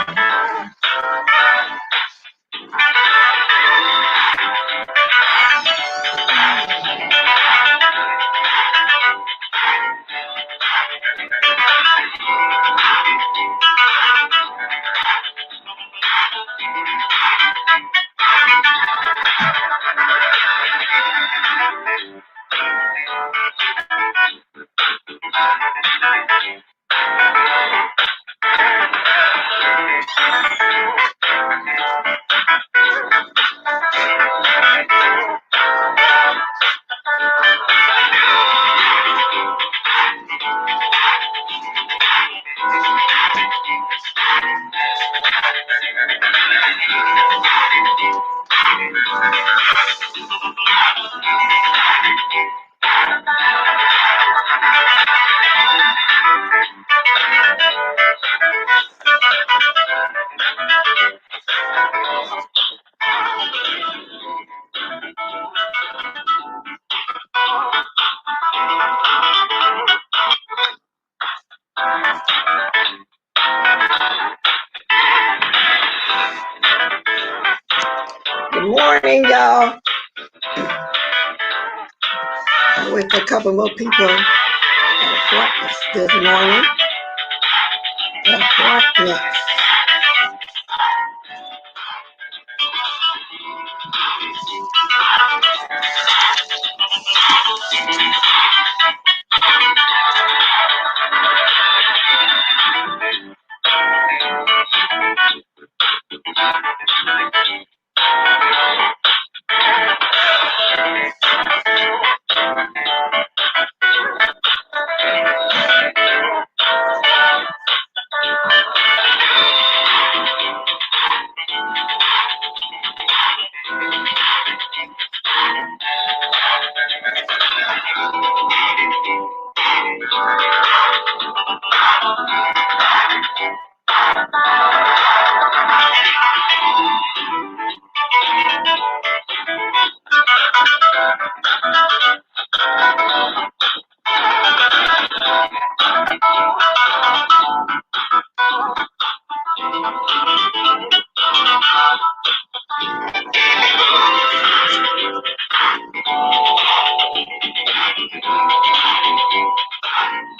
Good morning, y'all. I'm with a couple more people at appointments this morning. Appointments.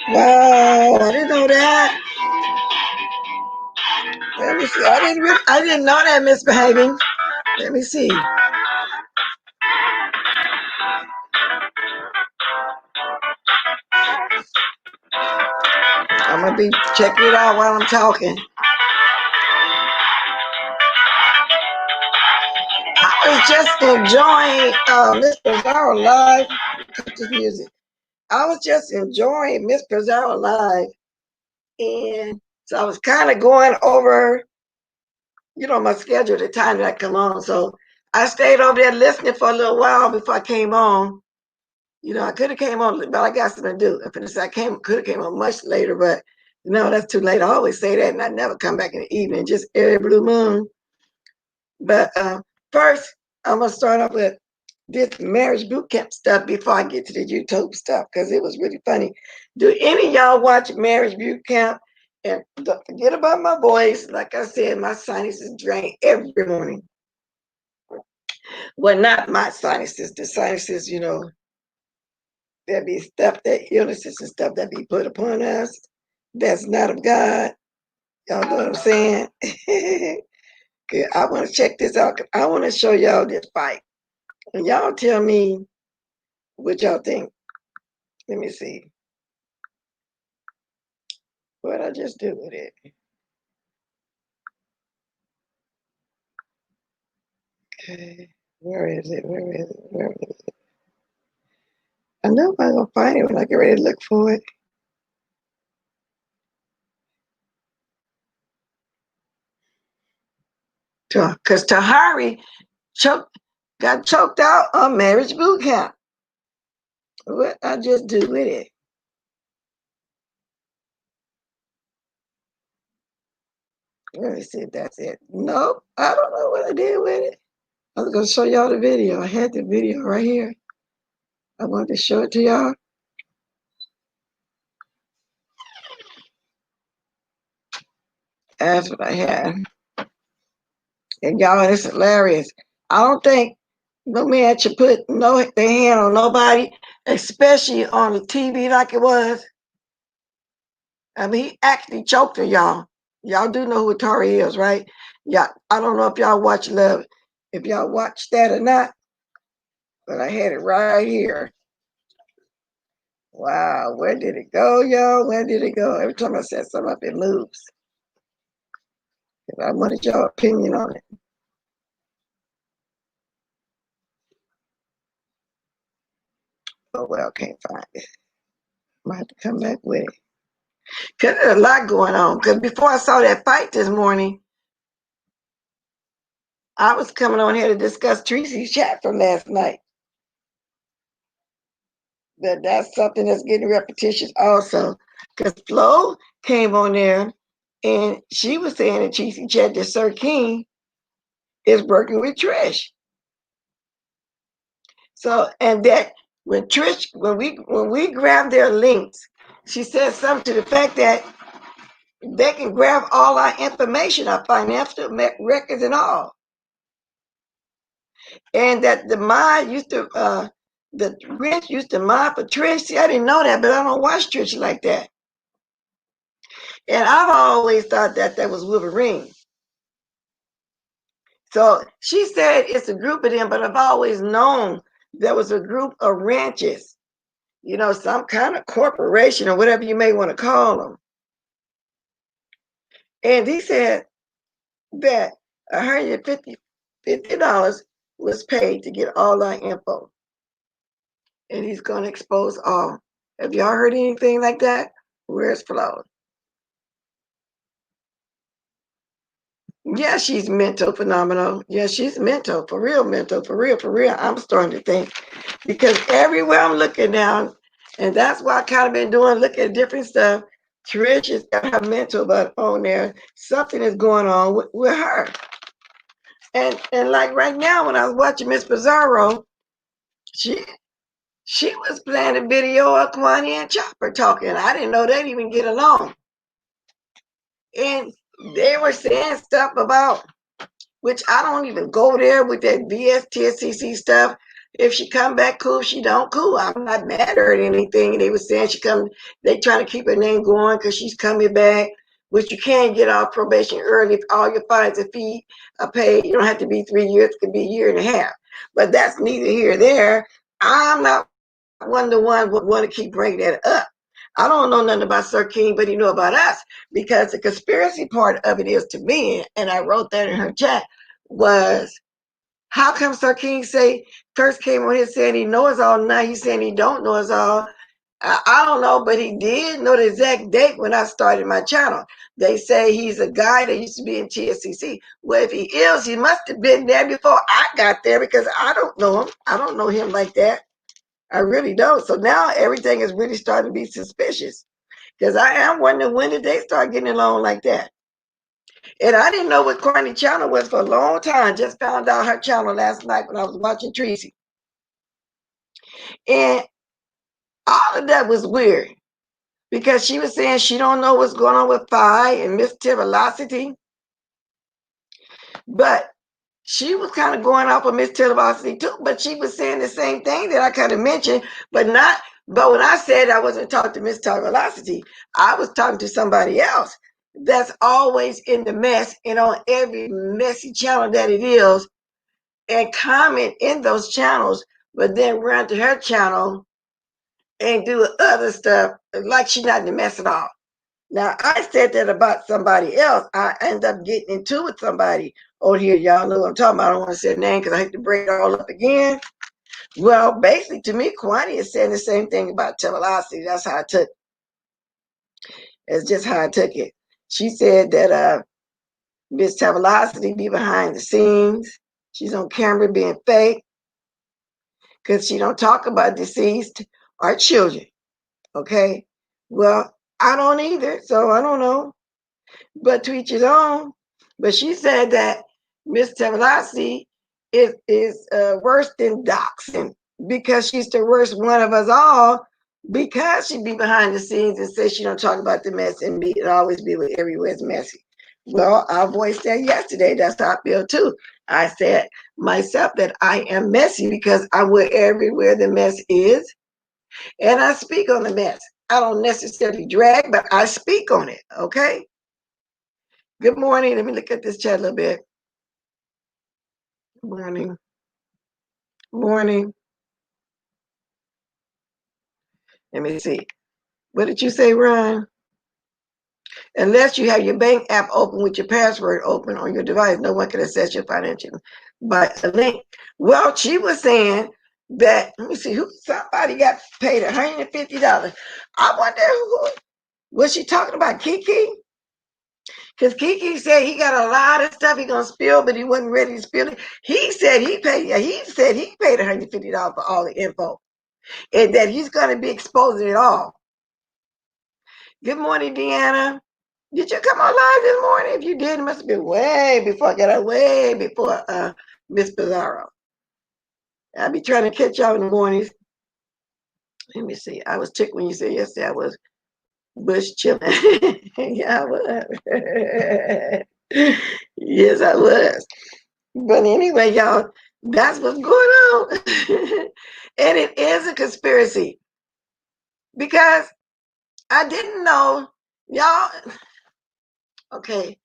Wow, I didn't know that. Let me see. I didn't know that, misbehaving. Let me see. I'm gonna be checking it out while I'm talking. I was just enjoying Miss Pizarro live. Cut this music. I was just enjoying Miss Pizarro live, and so I was kind of going over, my schedule, the time that I come on. So I stayed over there listening for a little while before I came on. I could have came on, but I got something to do. I could have came on much later, but that's too late. I always say that, and I never come back in the evening, just every blue moon. But first, I'm gonna start off with this marriage boot camp stuff before I get to the YouTube stuff, because it was really funny. Do any of y'all watch marriage boot camp? And don't forget about my voice. Like I said, my sinuses drain every morning. Well, not my sinuses, the sinuses, there be stuff, that illnesses and stuff that be put upon us that's not of God. Y'all know what I'm saying? Okay, I want to check this out. I want to show y'all this fight. And y'all tell me what y'all think. Let me see. What I just do with it. Okay. Where is it? Where is it? Where is it? I know I'm going to find it when I get ready to look for it. Because Tahari got choked out on marriage boot camp. What I just do with it. Let me see if that's it. Nope, I don't know what I did with it. I was going to show y'all the video. I had the video right here. I wanted to show it to y'all. That's what I had. And y'all, it's hilarious. I don't think no man should put their hand on nobody, especially on the TV like it was. I mean, he actually choked her, y'all. Y'all do know who Tori is, right? Yeah, I don't know if y'all watch Love, if y'all watch that or not, but I had it right here. Wow, where did it go, y'all? Where did it go? Every time I set something up, it moves. I wanted y'all opinion on it. Oh, well, can't find it. Might have to come back with it. Because there's a lot going on. Because before I saw that fight this morning, I was coming on here to discuss Tracy's chat from last night. But that's something that's getting repetitious also. Because Flo came on there and she was saying in Tracy's chat that Sir King is working with Trish. So, and that when Trish, when we grab their links, she said something to the fact that they can grab all our information, our financial records and all. And that the mod used to, the Rich used to mod for Trish. See, I didn't know that, but I don't watch Trish like that. And I've always thought that that was Wolverine. So she said it's a group of them, but I've always known there was a group of ranches, you know, some kind of corporation or whatever you may want to call them. And he said that $150 was paid to get all our info. And he's going to expose all. Have y'all heard anything like that? Where's Flo? Yeah, she's mental phenomenal. Yeah, she's mental, for real, for real. I'm starting to think because everywhere I'm looking now, and that's why I kind of been doing, looking at different stuff. Trish has got her mental butt on there. Something is going on with her. And like right now, when I was watching Miss Pizarro, she was playing a video of Kwani and Chopper talking. I didn't know they'd even get along. And they were saying stuff about, which I don't even go there with that BS stuff. If she come back, cool. If she don't, cool. I'm not mad at her or anything. They were saying they trying to keep her name going because she's coming back, which you can't get off probation early if all your fines and fees are paid. You don't have to be 3 years. It could be a year and a half. But that's neither here nor there. I'm not one to one would want to keep bringing that up. I don't know nothing about Sir King, but he knew about us because the conspiracy part of it is to me, and I wrote that in her chat, was how come Sir King first came on here saying he knows all, now he's saying he don't know us all. I don't know, but he did know the exact date when I started my channel. They say he's a guy that used to be in TSCC. Well, if he is, he must have been there before I got there because I don't know him. I don't know him like that. I really don't. So now everything is really starting to be suspicious because I am wondering when did they start getting along like that? And I didn't know what Courtney's channel was for a long time. Just found out her channel last night when I was watching Tracy. And all of that was weird because she was saying she don't know what's going on with Phi and Miss Velocity. But she was kind of going off of Miss Velocity too. But she was saying the same thing that I kind of mentioned, but when I said I wasn't talking to Miss Velocity, I was talking to somebody else that's always in the mess and on every messy channel that it is and comment in those channels, but then run to her channel and do other stuff like she's not in the mess at all. Now, I said that about somebody else. I end up getting into it with somebody over here. Y'all know what I'm talking about. I don't want to say a name because I hate to bring it all up again. Well, basically, to me, Kwani is saying the same thing about Velocity. That's how I took it. It's just how I took it. She said that Miss Velocity be behind the scenes. She's on camera being fake because she don't talk about deceased or children. Okay? Well, I don't either, so I don't know. But to each his own. But she said that Miss Velocity is worse than doxing because she's the worst one of us all because she be behind the scenes and say she don't talk about the mess and always be with everywhere's messy. Well, I voiced that yesterday. That's how I feel too. I said myself that I am messy because I went everywhere the mess is, and I speak on the mess. I don't necessarily drag, but I speak on it. Okay. Good morning. Let me look at this chat a little bit. Good morning. Morning. Let me see. What did you say, Ron? Unless you have your bank app open with your password open on your device, no one can access your financial by a link. Well, she was saying that, let me see, somebody got paid $150. I wonder who was she talking about, Kiki? Because Kiki said he got a lot of stuff he gonna spill, but he wasn't ready to spill it. He said he paid $150 for all the info, and that he's gonna be exposing it all. Good morning, Deanna. Did you come on live this morning? If you did, it must have been way before I got out, way before Miss Pizarro. I'll be trying to catch y'all in the mornings. Let me see. I was ticked when you said yesterday I was bush chilling. Yeah, I was. Yes, I was. But anyway, y'all, that's what's going on. And it is a conspiracy because I didn't know, y'all. Okay.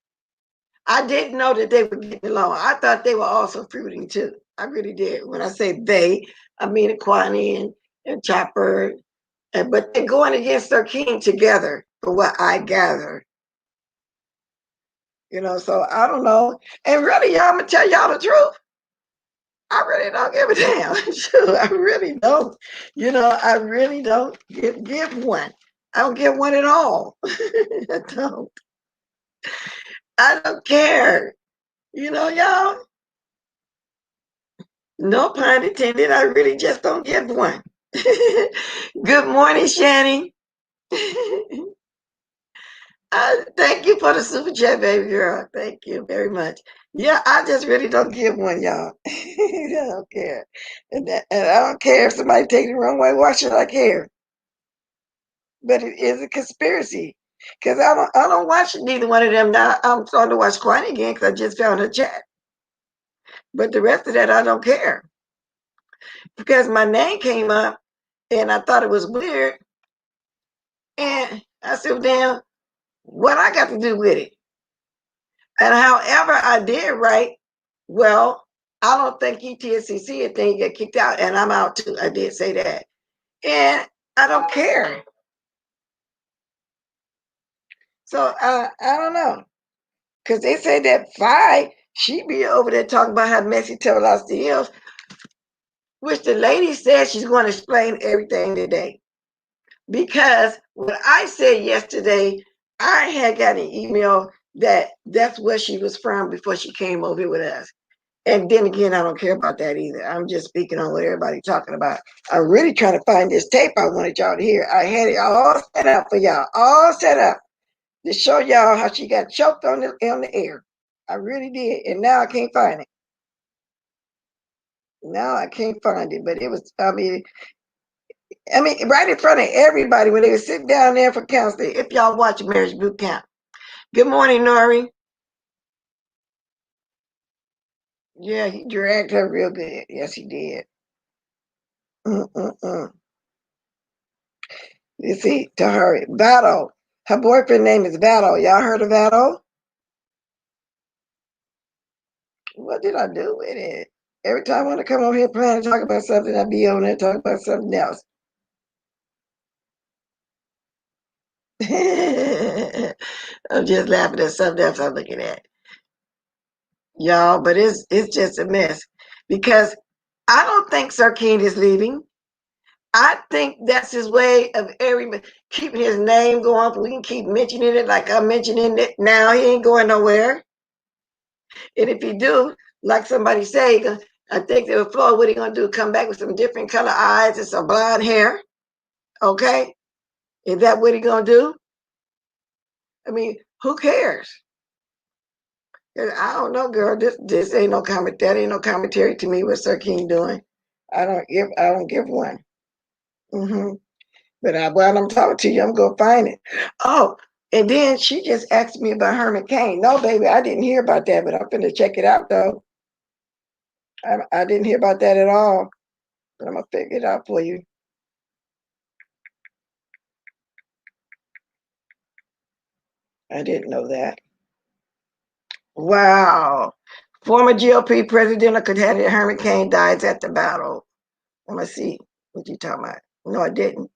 I didn't know that they were getting along. I thought they were also fruiting too. I really did. When I say they, I mean Kwani and Chopper, but they're going against their king together, for what I gather. So I don't know. And really, y'all, I'm gonna tell y'all the truth. I really don't give a damn. Sure, I really don't. I really don't give one. I don't give one at all. I don't. I don't care. Y'all. No pun intended. I really just don't give one. Good morning, Shani. Thank you for the super chat, baby girl. Thank you very much. Yeah, I just really don't give one, y'all. I don't care. And I don't care if somebody takes it the wrong way. Why should I care? But it is a conspiracy. Because I don't watch neither one of them now. I'm starting to watch Kwani again because I just found her chat. But the rest of that, I don't care. Because my name came up and I thought it was weird. And I said, well, damn, what I got to do with it? And however I did right, well, I don't think ETSCC thing get kicked out, and I'm out too. I did say that. And I don't care. So I don't know. Because they say that she be over there talking about how messy Tell is, which the lady said she's going to explain everything today. Because what I said yesterday, I had got an email that's where she was from before she came over here with us. And then again, I don't care about that either. I'm just speaking on what everybody's talking about. I'm really trying to find this tape I wanted y'all to hear. I had it all set up for y'all, all set up to show y'all how she got choked on the air. I really did. And now I can't find it. Now I can't find it. But it was, I mean, right in front of everybody when they were sitting down there for counseling. If y'all watch Marriage Boot Camp. Good morning, Nori. Yeah, he dragged her real good. Yes, he did. You see, to her, VADO. Her boyfriend name is VADO. Y'all heard of VADO? What did I do with it? Every time I want to come over here playing and talk about something, I be on there talking about something else. I'm just laughing at something else I'm looking at. Y'all, but it's just a mess. Because I don't think Sir King is leaving. I think that's his way of keeping his name going. We can keep mentioning it like I'm mentioning it now. He ain't going nowhere. And if he do, like somebody say, I think they were Floyd, what he gonna do? Come back with some different color eyes and some blonde hair? Okay, is that what he gonna do? I mean, who cares? I don't know, girl. This ain't no comment. That ain't no commentary to me. What Sir King doing? I don't give one. But while I'm talking to you, I'm gonna find it. Oh, And then she just asked me about Herman Cain. No, baby, I didn't hear about that, but I'm finna check it out though. I didn't hear about that at all, but I'm gonna figure it out for you. I didn't know that. Wow. Former GOP president of Kentucky, Herman Cain, dies at the battle. Let me see what you talking about. No, I didn't.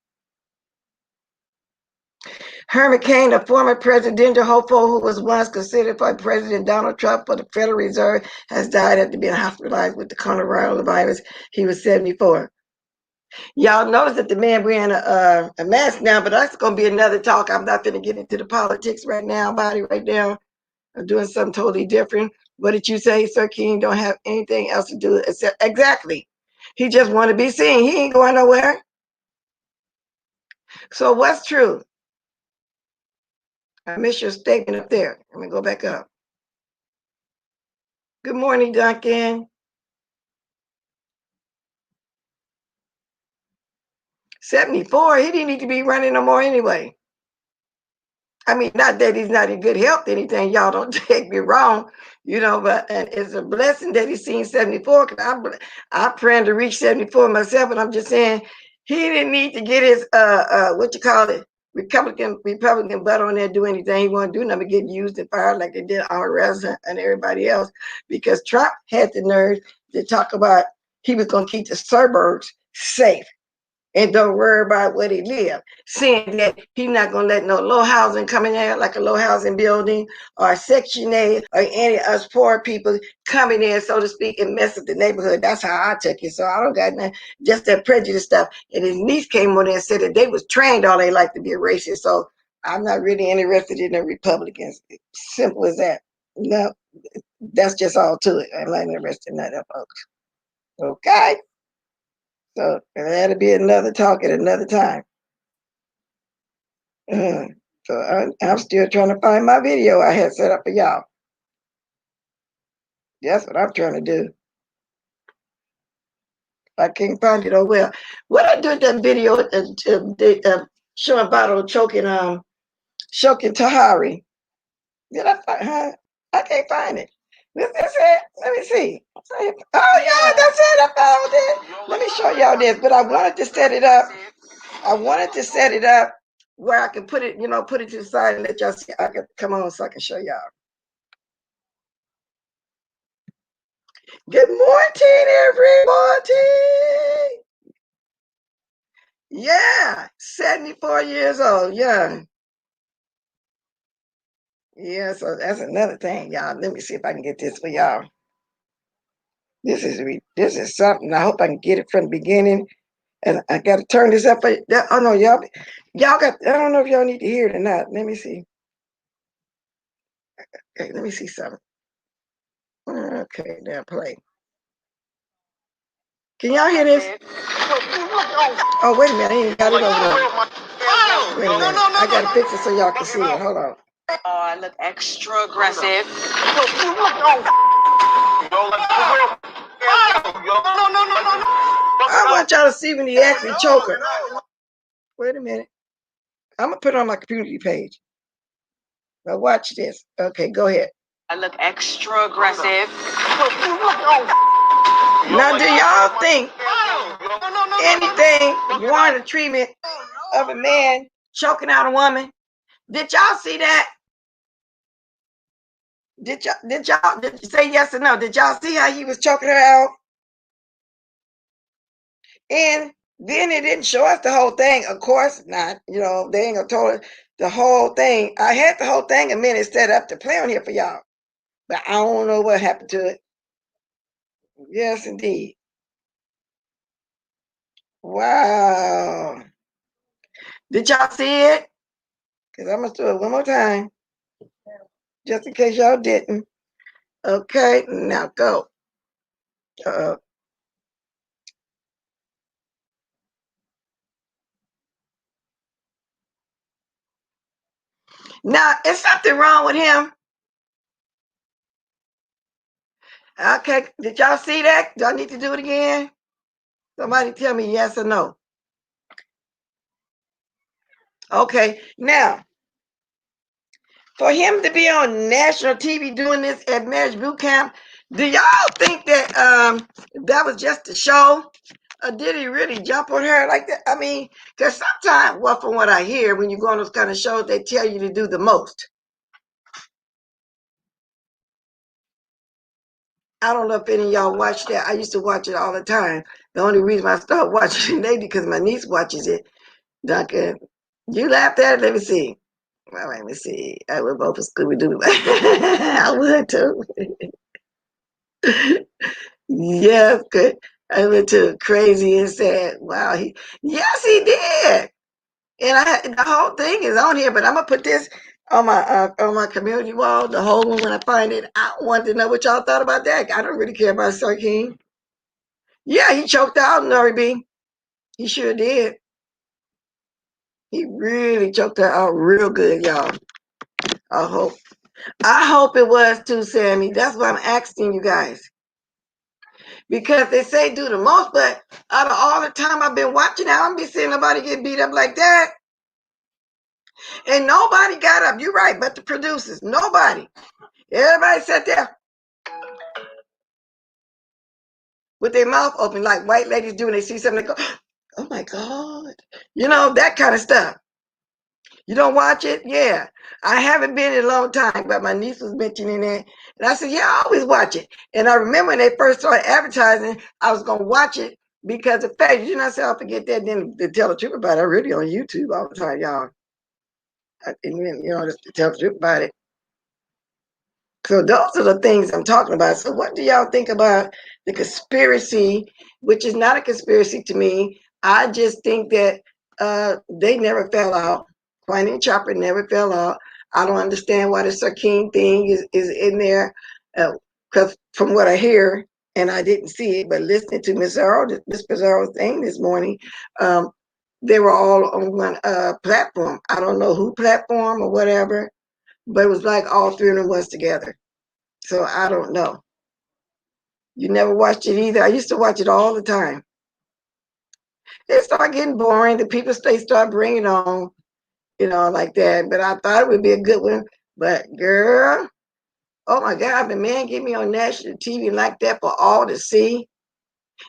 Herman Cain, a former presidential hopeful who was once considered by President Donald Trump for the Federal Reserve, has died after being hospitalized with the coronavirus. He was 74. Y'all notice that the man wearing a mask now, but that's going to be another talk. I'm not going to get into the politics right now, body right now. I'm doing something totally different. What did you say, Sir King? Don't have anything else to do except exactly. He just want to be seen. He ain't going nowhere. So what's true? I missed your statement up there. Let me go back up. Good morning, Duncan. 74. He didn't need to be running no more anyway. I mean, not that he's not in good health, anything, y'all don't take me wrong, you know, but and it's a blessing that he's seen 74, because I'm praying to reach 74 myself, and I'm just saying he didn't need to get his what you call it, Republican butt on there, do anything he want to do, nothing, get used and fired like they did Arrest and everybody else, because Trump had the nerve to talk about he was going to keep the suburbs safe and don't worry about where they live, saying that he's not going to let no low housing come in there, like a low housing building or Section 8 or any of us poor people come in there, so to speak, and mess up the neighborhood. That's how I took it. So I don't got nothing, just that prejudice stuff. And his niece came on there and said that they was trained all they like to be a racist. So I'm not really interested in the Republicans. Simple as that. No, that's just all to it. I'm not interested in that, folks. Okay. So that'll be another talk at another time. So I'm still trying to find my video I had set up for y'all. That's what I'm trying to do. I can't find it. Oh well. What I do with that video showing VADO choking Tahari? Did I find her? I can't find it. This is it. Let me see. Oh yeah, that's it. I found it. Let me show y'all this. But I wanted to set it up. I wanted to set it up where I can put it, put it to the side and let y'all see. I can come on so I can show y'all. Good morning, everybody. Yeah, 74 years old, young. Yeah, so that's another thing, y'all. Let me see if I can get this for y'all. This is something. I hope I can get it from the beginning. And I got to turn this up. Oh no, y'all got. I don't know if y'all need to hear it or not. Let me see. Okay, let me see something. Okay, now play. Can y'all hear this? Oh, wait a minute. I ain't got it over there. Wait a minute. I got to fix it so y'all can see it. Hold on. Oh, I look extra aggressive. I want y'all to see when he actually choking. Wait a minute. I'm going to put it on my community page. Now watch this. Okay, go ahead. I look extra aggressive. Now, do y'all think anything warrant the treatment of a man choking out a woman? Did y'all see that? Did you say yes or no? Did y'all see how he was choking her out? And then it didn't show us the whole thing. Of course not. They ain't gonna tell us the whole thing. I had the whole thing a minute set up to play on here for y'all. But I don't know what happened to it. Yes, indeed. Wow. Did y'all see it? Because I'm going to do it one more time. Just in case y'all didn't. Okay, now go. Now, is something wrong with him? Okay, did y'all see that? Do I need to do it again? Somebody tell me yes or no. Okay, now, For him to be on national TV doing this at marriage boot camp, do y'all think that that was just a show? Or did he really jump on her like that? I mean, because sometimes, well, from what I hear, when you go on those kind of shows, they tell you to do the most. I don't know if any of y'all watch that. I used to watch it all the time. The only reason I started watching it lately because my niece watches it. Duncan, you laughed at it? Let me see. Well, let me see. I would vote for Scooby Doo. I would too. Yes, good. I went to crazy and said, "Wow, yes, he did." And the whole thing is on here, but I'm gonna put this on my community wall, the whole one when I find it. I wanted to know what y'all thought about that. I don't really care about Sir King. Yeah, he choked out Nori B. He sure did. He really choked her out real good, y'all. I hope. I hope it was too, Sammy. That's why I'm asking you guys. Because they say do the most, but out of all the time I've been watching, I don't be seeing nobody get beat up like that. And nobody got up. You're right, but the producers. Nobody. Everybody sat there with their mouth open like white ladies do when they see something. They go, oh my God. You know, that kind of stuff. You don't watch it? Yeah. I haven't been in a long time, but my niece was mentioning it. And I said, yeah, I always watch it. And I remember when they first started advertising, I was going to watch it because of fact, you know, I said, I'll forget that. Then to tell the truth about it, I'm really on YouTube all the time, y'all. And then, you know, just to tell the truth about it. So those are the things I'm talking about. So what do y'all think about the conspiracy, which is not a conspiracy to me? I just think that they never fell out. Quine and Chopper never fell out. I don't understand why the Sir King thing is in there. Because from what I hear, and I didn't see it, but listening to Miss Pizarro's thing this morning, they were all on one platform. I don't know who platform or whatever, but it was like all three of them was together. So I don't know. You never watched it either. I used to watch it all the time. It started getting boring. The people start bringing on, you know, like that. But I thought it would be a good one. But girl, oh my God, the man get me on national TV like that for all to see.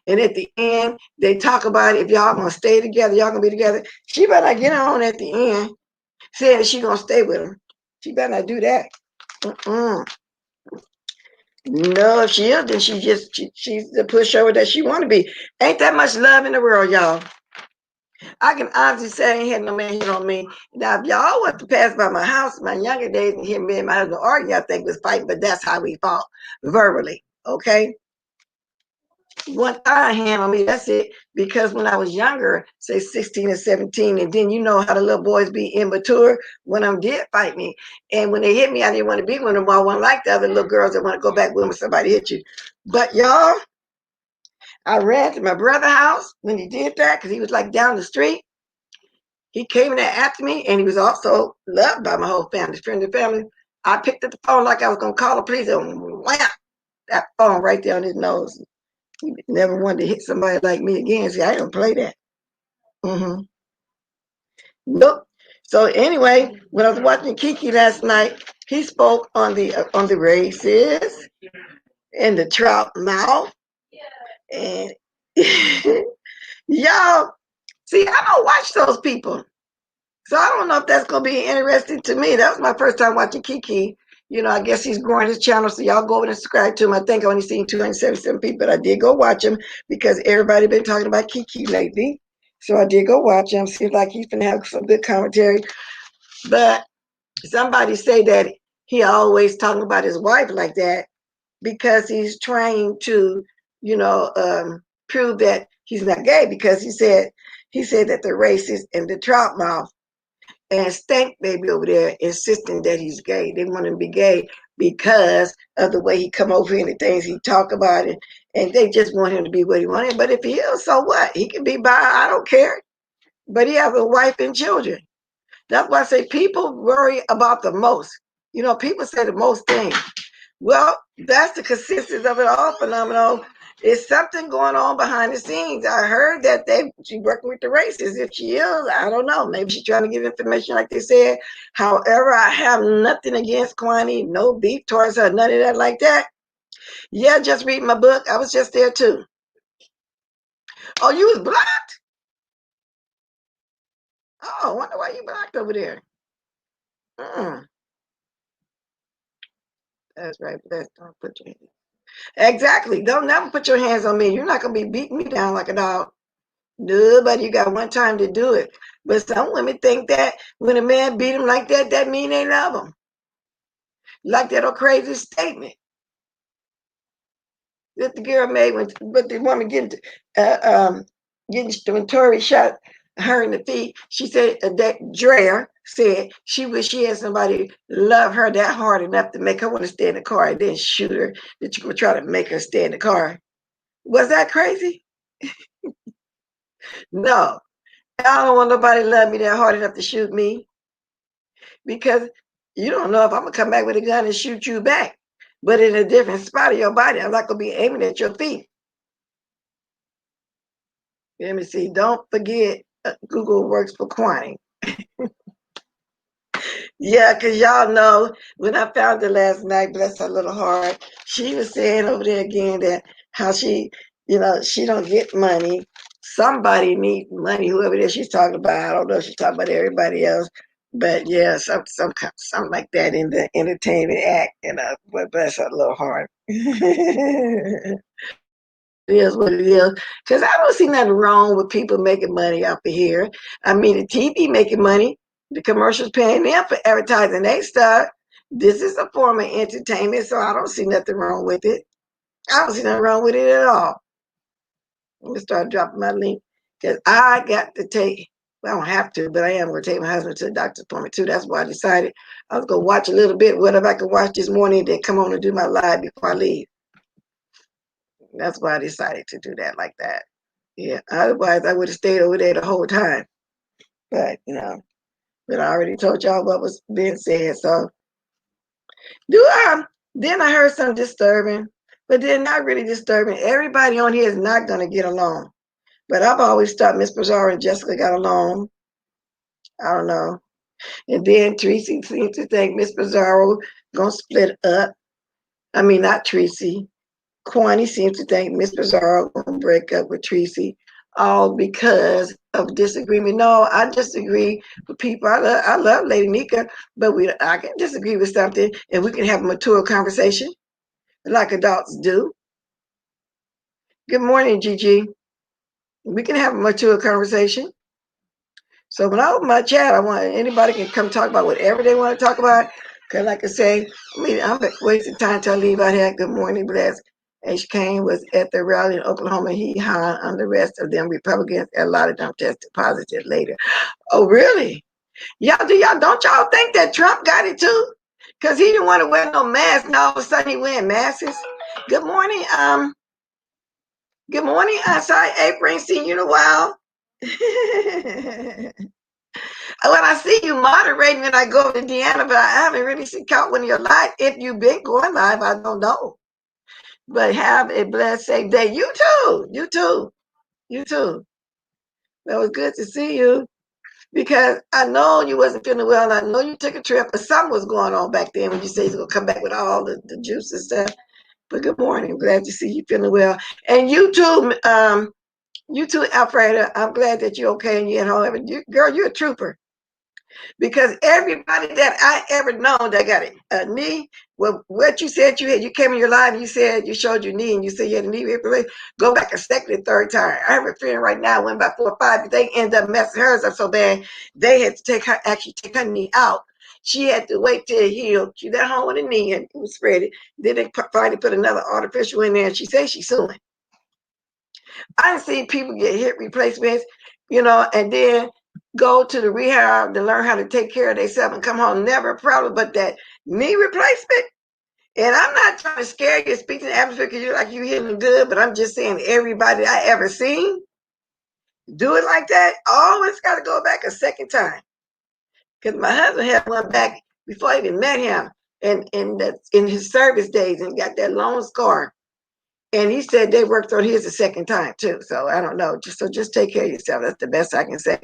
And at the end, they talk about if y'all gonna stay together, y'all gonna be together. She better not get on at the end saying that she gonna stay with him. She better not do that. No, if she is, then she's the pushover that she want to be. Ain't that much love in the world, y'all. I can honestly say I ain't had no man hit on me. Now, if y'all was to pass by my house in my younger days and hear me and my husband argue, I think was fighting, but that's how we fought verbally. Okay. One eye hand on me, that's it. Because when I was younger, say 16 or 17, and then you know how the little boys be immature, one of them did fight me. And when they hit me, I didn't want to be with them. I wasn't like the other little girls that want to go back with them when somebody hit you. But y'all, I ran to my brother's house when he did that because he was like down the street. He came in there after me, and he was also loved by my whole family, friends and family. I picked up the phone like I was going to call the police and wham, that phone right there on his nose. He never wanted to hit somebody like me again. See, I don't play that. Nope. So anyway, when I was watching Kiki last night, he spoke on the races and the trout mouth. And y'all, see, I don't watch those people. So I don't know if that's going to be interesting to me. That was my first time watching Kiki. You know, I guess he's growing his channel, so y'all go over and subscribe to him. I think I only seen 277 people, but I did go watch him because everybody been talking about Kiki lately. So I did go watch him. Seems like he's been having some good commentary. But somebody say that he always talking about his wife like that because he's trying to, you know, prove that he's not gay because he said that the racist and the trout mouth and Stank Baby over there insisting that he's gay. They want him to be gay because of the way he come over and the things he talk about it. And they just want him to be what he wanted. But if he is, so what? He can be bi, I don't care. But he has a wife and children. That's why I say people worry about the most. You know, people say the most things. Well, that's the consistency of it all phenomenon. It's something going on behind the scenes. I heard that she's working with the racists. If she is, I don't know. Maybe she's trying to give information like they said. However, I have nothing against Kwani, no beef towards her, none of that like that. Yeah, just read my book. I was just there too. Oh, you was blocked? Oh, I wonder why you blocked over there. That's right. Don't put your hands. Exactly. Don't never put your hands on me. You're not gonna be beating me down like a dog. Nobody, you got one time to do it. But some women think that when a man beat them like that, that mean they love them. Like that old crazy statement that the girl made but the woman when Tori shot her in the feet. She said that Drea said she wish she had somebody love her that hard enough to make her want to stay in the car and then shoot her. That you would try to make her stay in the car. Was that crazy? No. I don't want nobody to love me that hard enough to shoot me, because you don't know if I'm gonna come back with a gun and shoot you back, but in a different spot of your body. I'm not gonna be aiming at your feet. Let me see. Don't forget, Google works for Quine. Yeah, because y'all know when I found her last night, bless her little heart, she was saying over there again that how she don't get money. Somebody needs money, whoever it is she's talking about. I don't know if she's talking about everybody else. But yeah, something like that in the entertainment act, but bless her little heart. It is what it is. Because I don't see nothing wrong with people making money off of here. I mean, the TV making money, the commercials paying them for advertising they stuff. This is a form of entertainment, so I don't see nothing wrong with it. I don't see nothing wrong with it at all. I'm gonna start dropping my link because I got to take. Well, I don't have to, but I am going to take my husband to the doctor's appointment too. That's why I decided I was going to watch a little bit, whatever I could watch this morning, then come on and do my live before I leave. That's why I decided to do that like that. Yeah, otherwise I would have stayed over there the whole time. But but I already told y'all what was being said. So then I heard something disturbing, but then not really disturbing. Everybody on here is not going to get along. But I've always thought Miss Pizarro and Jessica got along. I don't know. And then Tracy seems to think Miss Pizarro gonna split up. I mean, not Tracy. Kwani seems to think Miss Pizarro gonna break up with Tracy, all because of disagreement. No, I disagree with people. I love Lady Nika, but I can disagree with something, and we can have a mature conversation like adults do. Good morning, Gigi. We can have a mature conversation. So when I open my chat, I want anybody can come talk about whatever they want to talk about. Cause like I say, I'm wasting time till I leave out here. Good morning, bless. H. Kane was at the rally in Oklahoma. He hung on the rest of them Republicans. A lot of them tested positive later. Oh, really? Don't y'all think that Trump got it too? Cause he didn't want to wear no mask. Now all of a sudden he wearing masks. Good morning. Good morning. I saw April. Ain't seen you in a while. When I see you moderating and I go to Deanna, but I haven't really caught one of your live. If you've been going live, I don't know. But have a blessed, safe day. You too. You too. You too. That was good to see you, because I know you wasn't feeling well. And I know you took a trip, but something was going on back then when you said you're going to come back with all the juice and stuff. But good morning. Glad to see you feeling well. And you too, Alfreda. I'm glad that you're okay and you're at home. Girl, you're a trooper. Because everybody that I ever known that got a knee, well, what you said you came in your life and you said you showed your knee and you said you had a knee replacement, go back a second and third time. I have a friend right now, went about 4 or 5, they ended up messing hers up so bad, they had to take her knee out. She had to wait till it healed. She got home with a knee and it was spread it. Then they finally put another artificial in there and she says she's suing. I've seen people get hip replacements, and then go to the rehab to learn how to take care of themselves and come home, never a problem. But that knee replacement, and I'm not trying to scare you, speak to the atmosphere because you're like you hitting good, but I'm just saying everybody I ever seen do it like that, always got to go back a second time. Because my husband had one back before I even met him, and in his service days, and got that long scar. And he said they worked on his the second time too. So I don't know. Just take care of yourself. That's the best I can say.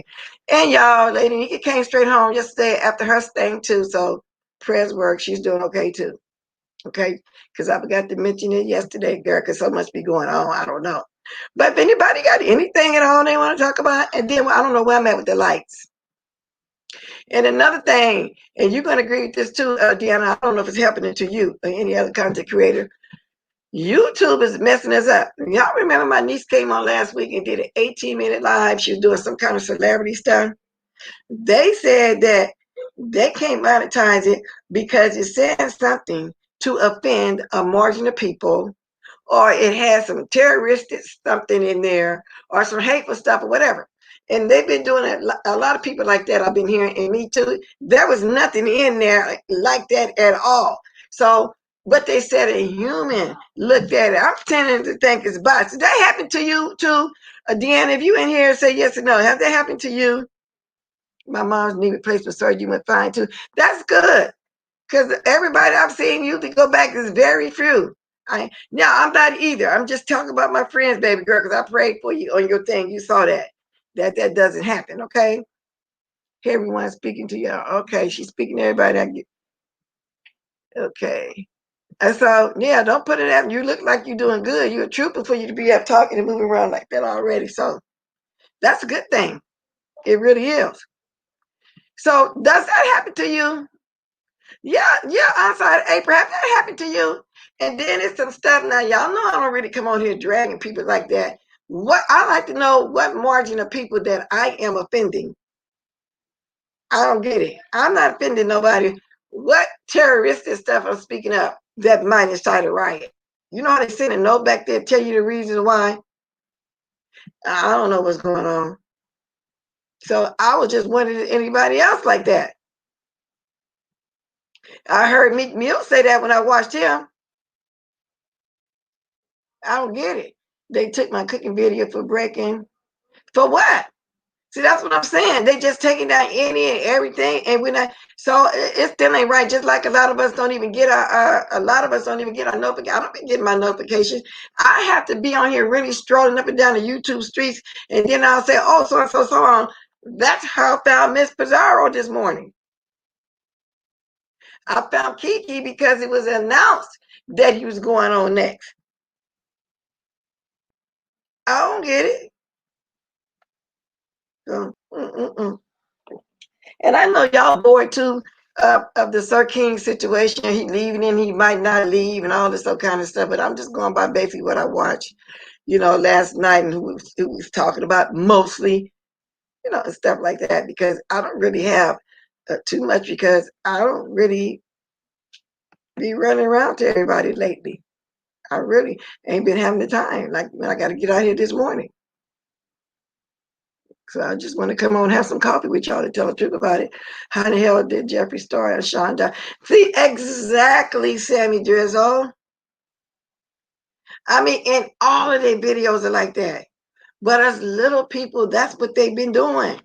And y'all, Lady Nika came straight home yesterday after her thing too. So prayers work. She's doing okay too. Okay, because I forgot to mention it yesterday, girl, because so much be going on. I don't know. But if anybody got anything at all they want to talk about, and then I don't know where I'm at with the lights. And another thing, and you're going to agree with this too, Deanna, I don't know if it's happening to you or any other content creator. YouTube is messing us up. Y'all remember my niece came on last week and did an 18-minute live. She was doing some kind of celebrity stuff. They said that they can't monetize it because it says something to offend a margin of people, or it has some terroristic something in there, or some hateful stuff, or whatever. And they've been doing it. A lot of people like that I've been hearing, and me too. There was nothing in there like that at all. So, but they said a human looked at it. I'm tending to think it's bots. Did that happen to you too? Deanna, if you in here, say yes or no. Have that happened to you? My mom's knee replacement surgery went fine too. That's good. Because everybody I've seen you to go back is very few. I'm not either. I'm just talking about my friends, baby girl, because I prayed for you on your thing. You saw that. That doesn't happen, okay? Everyone's speaking to y'all. Okay, she's speaking to everybody. Okay. And so, yeah, don't put it out. You look like you're doing good. You're a trooper for you to be up talking and moving around like that already. So that's a good thing. It really is. So does that happen to you? Yeah, outside April, have that happened to you? And then it's some stuff now. Y'all know I don't really come on here dragging people like that. What I like to know what margin of people that I am offending. I don't get it. I'm not offending nobody. What terroristic stuff I'm speaking of that might incite a riot? You know how they send a note back there, tell you the reason why? I don't know what's going on. So I was just wondering anybody else like that. I heard Meek Mill say that when I watched him. I don't get it. They took my cooking video for breaking. For what? See, that's what I'm saying. They just taking down any and everything, and we're not. So it still ain't right. Just like a lot of us don't even get our notification. I don't be getting my notifications. I have to be on here really strolling up and down the YouTube streets, and then I'll say, oh, so and so on. That's how I found Miss Pizarro this morning. I found Kiki because it was announced that he was going on next. I don't get it. So, And I know y'all bored too of the Sir King situation. He leaving and he might not leave and all this other kind of stuff. But I'm just going by basically what I watched, last night, and who was talking about mostly, and stuff like that. Because I don't really have too much, because I don't really be running around to everybody lately. I really ain't been having the time. Like, I got to get out here this morning. So I just want to come on and have some coffee with y'all to tell the truth about it. How the hell did Jeffree Star and Sean die? See, exactly, Sammy Drizzle. I mean, and all of their videos are like that. But as little people, that's what they've been doing.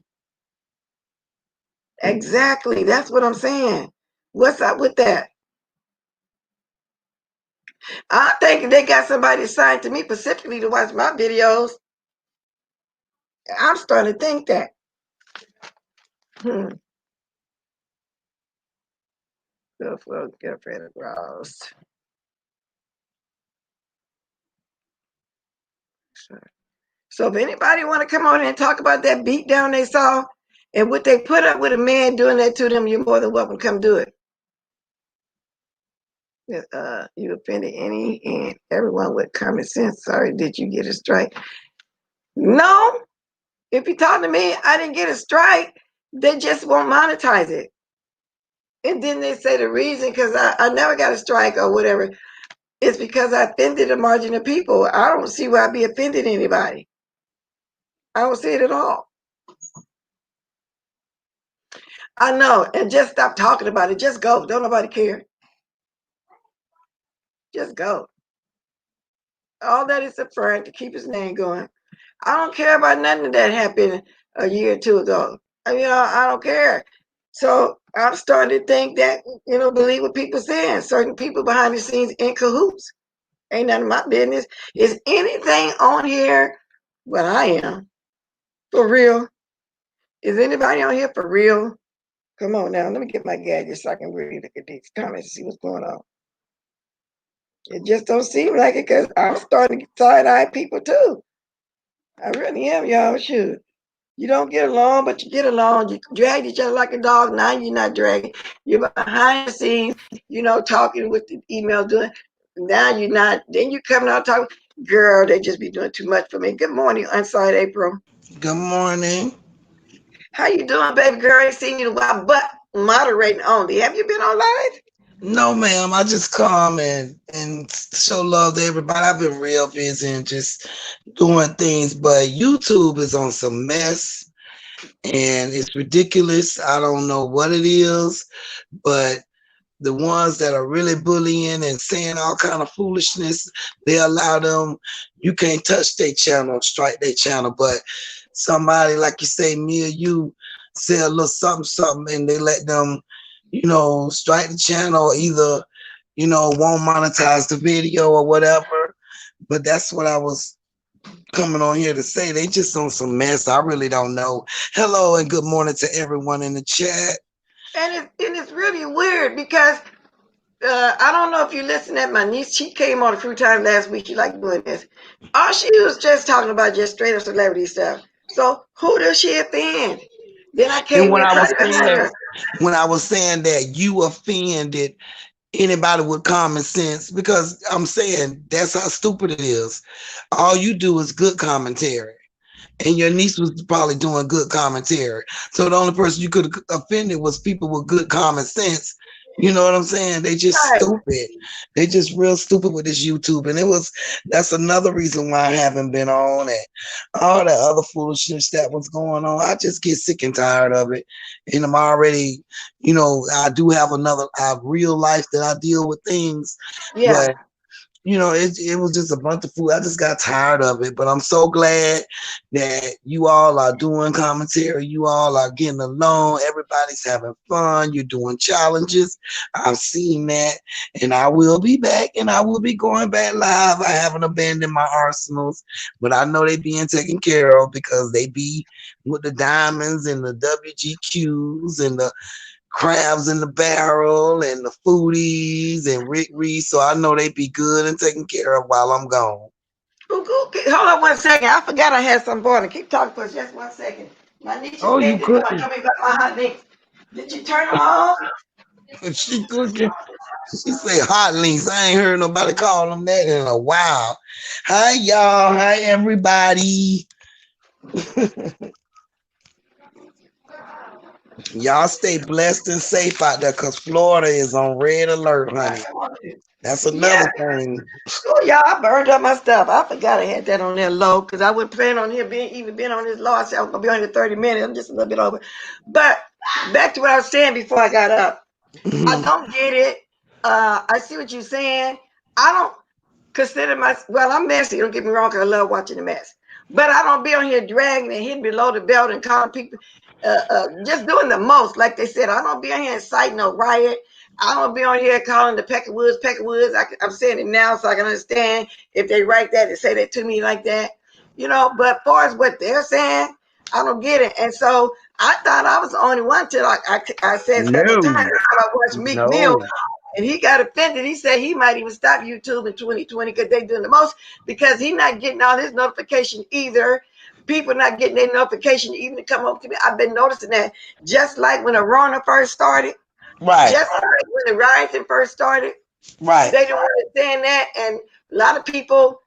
Exactly. That's what I'm saying. What's up with that? I think they got somebody assigned to me specifically to watch my videos. I'm starting to think that. Girlfriend Ross. So if anybody want to come on and talk about that beat down they saw and what they put up with a man doing that to them, you're more than welcome to come do it. You offended any and everyone with common sense. Sorry, did you get a strike? No. If you talk to me, I didn't get a strike. They just won't monetize it. And then they say the reason, because I never got a strike or whatever, is because I offended a margin of people. I don't see why I'd be offending anybody. I don't see it at all. I know. And just stop talking about it. Just go. Don't nobody care. Just go. All that is a front to keep his name going. I don't care about nothing that happened a year or two ago. I don't care. So I'm starting to think that, believe what people saying. Certain people behind the scenes in cahoots. Ain't none of my business. Is anything on here? Well, I am. For real. Is anybody on here for real? Come on now. Let me get my gadget so I can really look at these comments and see what's going on. It just don't seem like it because I'm starting to side-eye people too. I really am, y'all. Shoot. You don't get along, but you get along. You drag each other like a dog. Now you're not dragging. You're behind the scenes, talking with the email, doing. Now you're not. Then you coming out talking. Girl, they just be doing too much for me. Good morning, Inside April. Good morning. How you doing, baby girl? I ain't seen you in a while, but moderating only. Have you been on live? No, ma'am. I just come and show love to everybody. I've been real busy and just doing things, but YouTube is on some mess and it's ridiculous. I don't know what it is, but the ones that are really bullying and saying all kind of foolishness, they allow them. You can't touch their channel, strike their channel, but somebody like you say, me or you, say a little something, and they let them, strike the channel, either, won't monetize the video or whatever. But that's what I was coming on here to say. They just on some mess. I really don't know. Hello and good morning to everyone in the chat. And it's really weird because I don't know if you listened at my niece. She came on a few times last week. She liked doing this. All she was just talking about just straight up celebrity stuff. So who does she offend? Then I came And when in I trying was to find saying, her. when I was saying that you offended anybody with common sense, because I'm saying that's how stupid it is. All you do is good commentary. And your niece was probably doing good commentary. So the only person you could have offended was people with good common sense. You know what I'm saying? They just Right. stupid. They just real stupid with this YouTube. And that's another reason why I haven't been on it. All that other foolishness that was going on. I just get sick and tired of it. And I'm already, I do have a real life that I deal with things. Yeah. But it was just a bunch of food. I just got tired of it, but I'm so glad that you all are doing commentary. You all are getting along. Everybody's having fun. You're doing challenges. I've seen that, and I will be back, and I will be going back live. I haven't abandoned my arsenals, but I know they being taken care of because they be with the diamonds and the WGQs and the crabs in the barrel and the foodies and Rick Reese. So I know they be good and taken care of while I'm gone. Hold on 1 second. I forgot I had some boiling. Keep talking for just 1 second. My niece just Oh, you made this one. cooking? Tell me about my hot links. Did you turn them on? She cooking. She say hot links. I ain't heard nobody call them that in a while. Hi y'all. Hi everybody. Y'all stay blessed and safe out there because Florida is on red alert, honey. That's another thing. Oh, yeah, I burned up my stuff. I forgot I had that on there low because I wasn't planning on here being on this low. I said I was going to be on here 30 minutes. I'm just a little bit over. But back to what I was saying before I got up. I don't get it. I see what you're saying. I don't consider I'm messy. Don't get me wrong, because I love watching the mess. But I don't be on here dragging and hitting below the belt and calling people, just doing the most. Like they said, I don't be on here inciting a riot. I don't be on here calling the Peckerwoods. I'm saying it now so I can understand if they write that and say that to me like that. But as far as what they're saying, I don't get it. And so I thought I was the only one till I said several times. I watched Meek Mill and he got offended. He said he might even stop YouTube in 2020 because they're doing the most because he's not getting all his notification either. People not getting their notification even to come up to me. I've been noticing that just like when the Rona first started, Right. just like when the rioting first started, Right. They didn't understand that, and a lot of people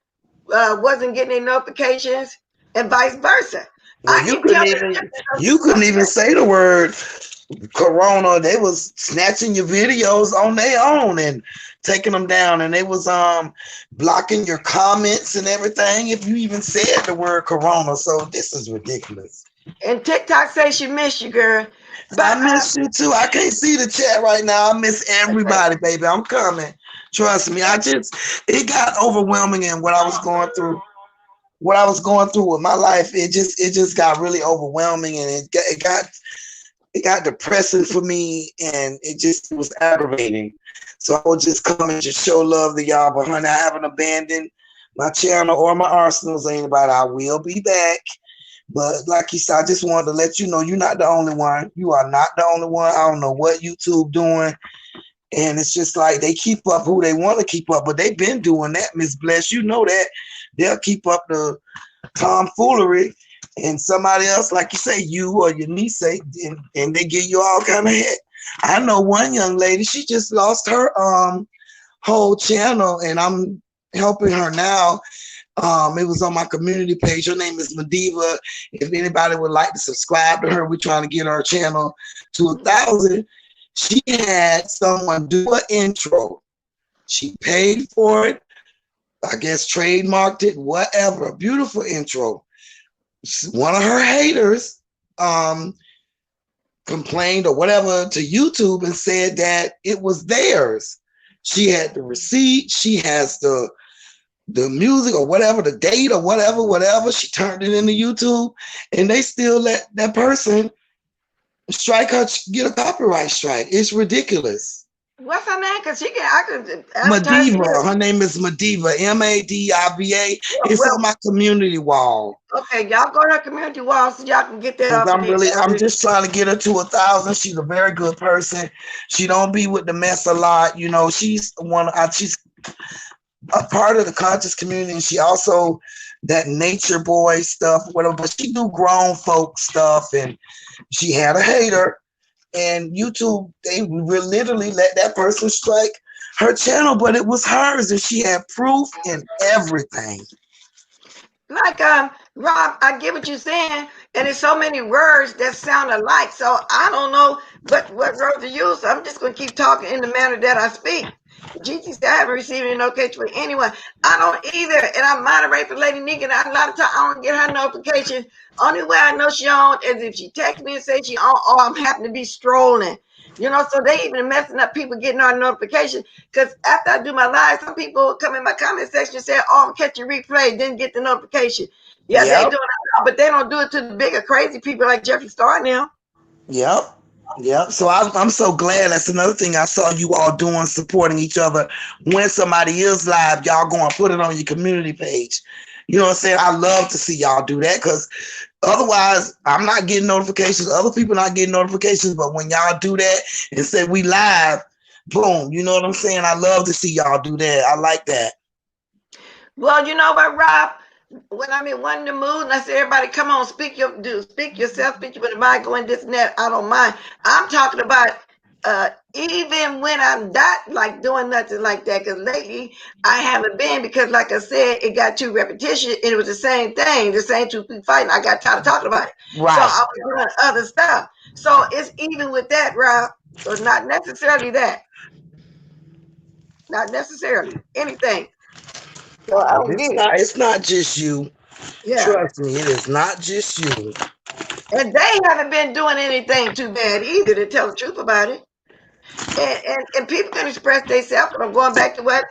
wasn't getting their notifications, and vice versa. Well, you couldn't even say the word Corona. They was snatching your videos on their own and taking them down, and they was blocking your comments and everything if you even said the word Corona. So this is ridiculous. And TikTok says she missed you, girl. But I miss you too. I can't see the chat right now. I miss everybody, baby. I'm coming. Trust me. It got overwhelming, and what I was going through with my life, it just got really overwhelming, and it got depressing for me, and it was aggravating. So I would just come and just show love to y'all. But honey, I haven't abandoned my channel or my arsenals. Anybody, I will be back. But like you said, I just wanted to let you know you're not the only one. You are not the only one. I don't know what YouTube doing. And it's just like they keep up who they want to keep up, but they've been doing that, Miss Bless. You know that. They'll keep up the tomfoolery, and somebody else, like you say, you or your niece say, and they give you all kind of heck. I know one young lady, she just lost her whole channel, and I'm helping her now. It was on my community page. Her name is Mediva. If anybody would like to subscribe to her, we're trying to get our channel to 1,000. She had someone do an intro. She paid for it. I guess trademarked it, whatever. A beautiful intro. One of her haters complained or whatever to YouTube and said that it was theirs. She had the receipt. She has the music or whatever, the date or whatever. She turned it into YouTube, and they still let that person strike her, get a copyright strike. It's ridiculous. What's her name? Because I could Mediva. Her name is Mediva. Madiva. It's on my community wall. Okay, y'all go to her community wall so y'all can get that up. I'm just trying to get her to 1,000. She's a very good person. She don't be with the mess a lot. You know, she's she's a part of the conscious community, and she also that nature boy stuff, whatever. But she do grown folk stuff, and she had a hater. And YouTube, they will literally let that person strike her channel, but it was hers, and she had proof and everything. Like Rob, I get what you're saying, and there's so many words that sound alike. So I don't know what word to use. So I'm just gonna keep talking in the manner that I speak. Gigi said I haven't received any notification from anyone. I don't either, and I moderate for Lady Nika. A lot of times I don't get her notification. Only way I know she on is if she texts me and says she on, or I'm happen to be strolling. You know, so they even messing up people getting our notification. Because after I do my live, some people come in my comment section and say, "Oh, I'm catching replay," didn't get the notification. Yeah, they doing it, but they don't do it to the bigger crazy people like Jeffree Star now. Yep. So I'm so glad. That's another thing I saw you all doing, supporting each other. When somebody is live, y'all go and put it on your community page. You know what I'm saying? I love to see y'all do that, because otherwise I'm not getting notifications. Other people not getting notifications. But when y'all do that and say we live, boom, you know what I'm saying? I love to see y'all do that. I like that. Well, you know what, Rob? When I'm in one of the moods, and I say, everybody, come on, speak yourself, speak with the mic, going this and that. I don't mind. I'm talking about even when I'm not like doing nothing like that, because lately I haven't been, because like I said, it got too repetition, and it was the same thing, the same two people fighting. I got tired of talking about it. Right. So I was doing other stuff. So it's even with that, Rob. So it's not necessarily that. Not necessarily anything. So it's not just you. Yeah. Trust me, it is not just you. And they haven't been doing anything too bad either, to tell the truth about it. And people can express themselves. And I'm going back to what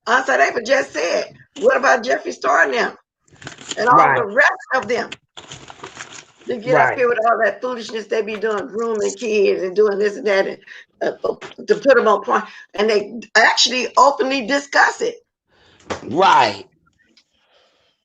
Aunt April just said. What about Jeffree Star and them? And all the rest of them. To get up here with all that foolishness they be doing, grooming kids and doing this and that, and, to put them on point. And they actually openly discuss it. Right.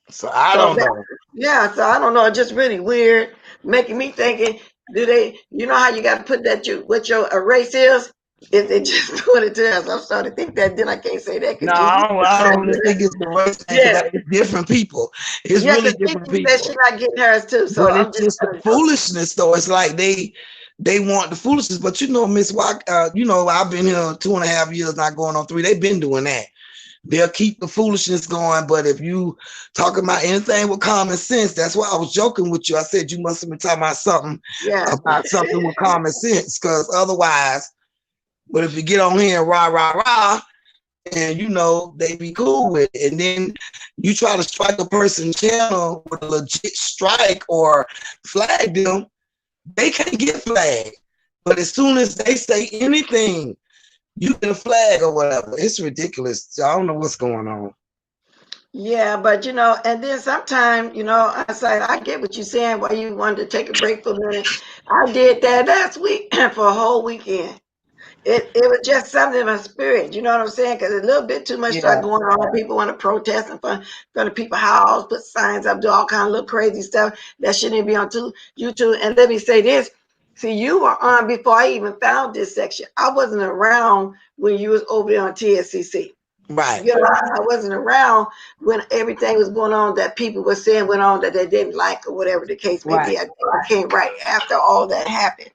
So I don't know. Yeah, so I don't know. It's just really weird, making me thinking, do they, you know how you got to put that what your race is? If they just put it to us, I'm starting to think that, then I can't say that. No, I don't think it's the race thing. Yeah. It's different people. It's really different people. That she's not getting hers too. So but it's just the foolishness, though. It's like they want the foolishness. But you know, Miss Wack, you know, I've been here 2.5 years, not going on 3. They've been doing that. They'll keep the foolishness going, but if you talking about anything with common sense, that's why I was joking with you. I said you must have been talking about something, about something with common sense, because otherwise, but if you get on here and rah, and you know, they be cool with it, and then you try to strike a person's channel with a legit strike or flag them, they can't get flagged. But as soon as they say anything, you get a flag or whatever. It's ridiculous. I don't know what's going on. Yeah, but and then sometimes, I say I get what you're saying. Why you wanted to take a break for a minute? I did that last week for a whole weekend. It was just something in my spirit. You know what I'm saying? Because a little bit too much Yeah, started going on. People want to protest in front of people's house, put signs up, do all kind of little crazy stuff that shouldn't even be on YouTube. And let me say this. See, you were on before I even found this section. I wasn't around when you was over there on TSCC. right, I wasn't around when everything was going on that people were saying went on that they didn't like or whatever the case may right. be. I came right after all that happened.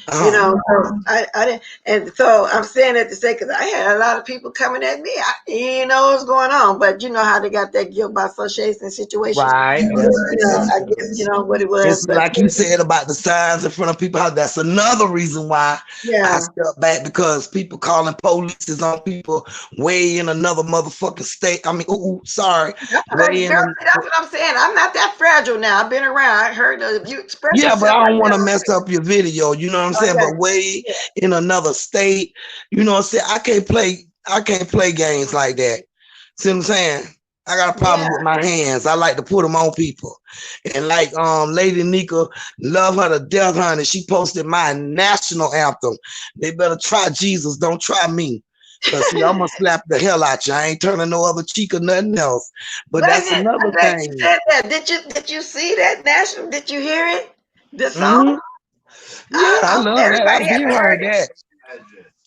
Uh-huh. So I didn't, and so I'm saying that to say because I had a lot of people coming at me. I didn't know what's going on, but you know how they got that guilt by association situation. Right. I guess what it was, It's but like you said about the signs in front of people. How that's another reason why I yeah. stepped back because people calling police is on people way in another motherfucking state. I mean, sorry, way in. Girl, that's what I'm saying. I'm not that fragile now. I've been around. I heard you express Yeah, but yourself I don't like want that to mess already. up your video. You know what I'm saying? Okay. But way in another state, you know what I'm saying? I can't play games like that. See what I'm saying? I got a Yeah. problem with my hands. I like to put them on people. And like Lady Nika, love her to death, honey. She posted my national anthem. They better try Jesus, don't try me. Cause see, I'm gonna slap the hell out you. I ain't turning no other cheek or nothing else. But Wait a that's minute. another I'm glad you thing. said that. Did you see that national? Did you hear it? The Hmm. song? Yeah, I love that. Everybody I've been hasn't heard heard it. that.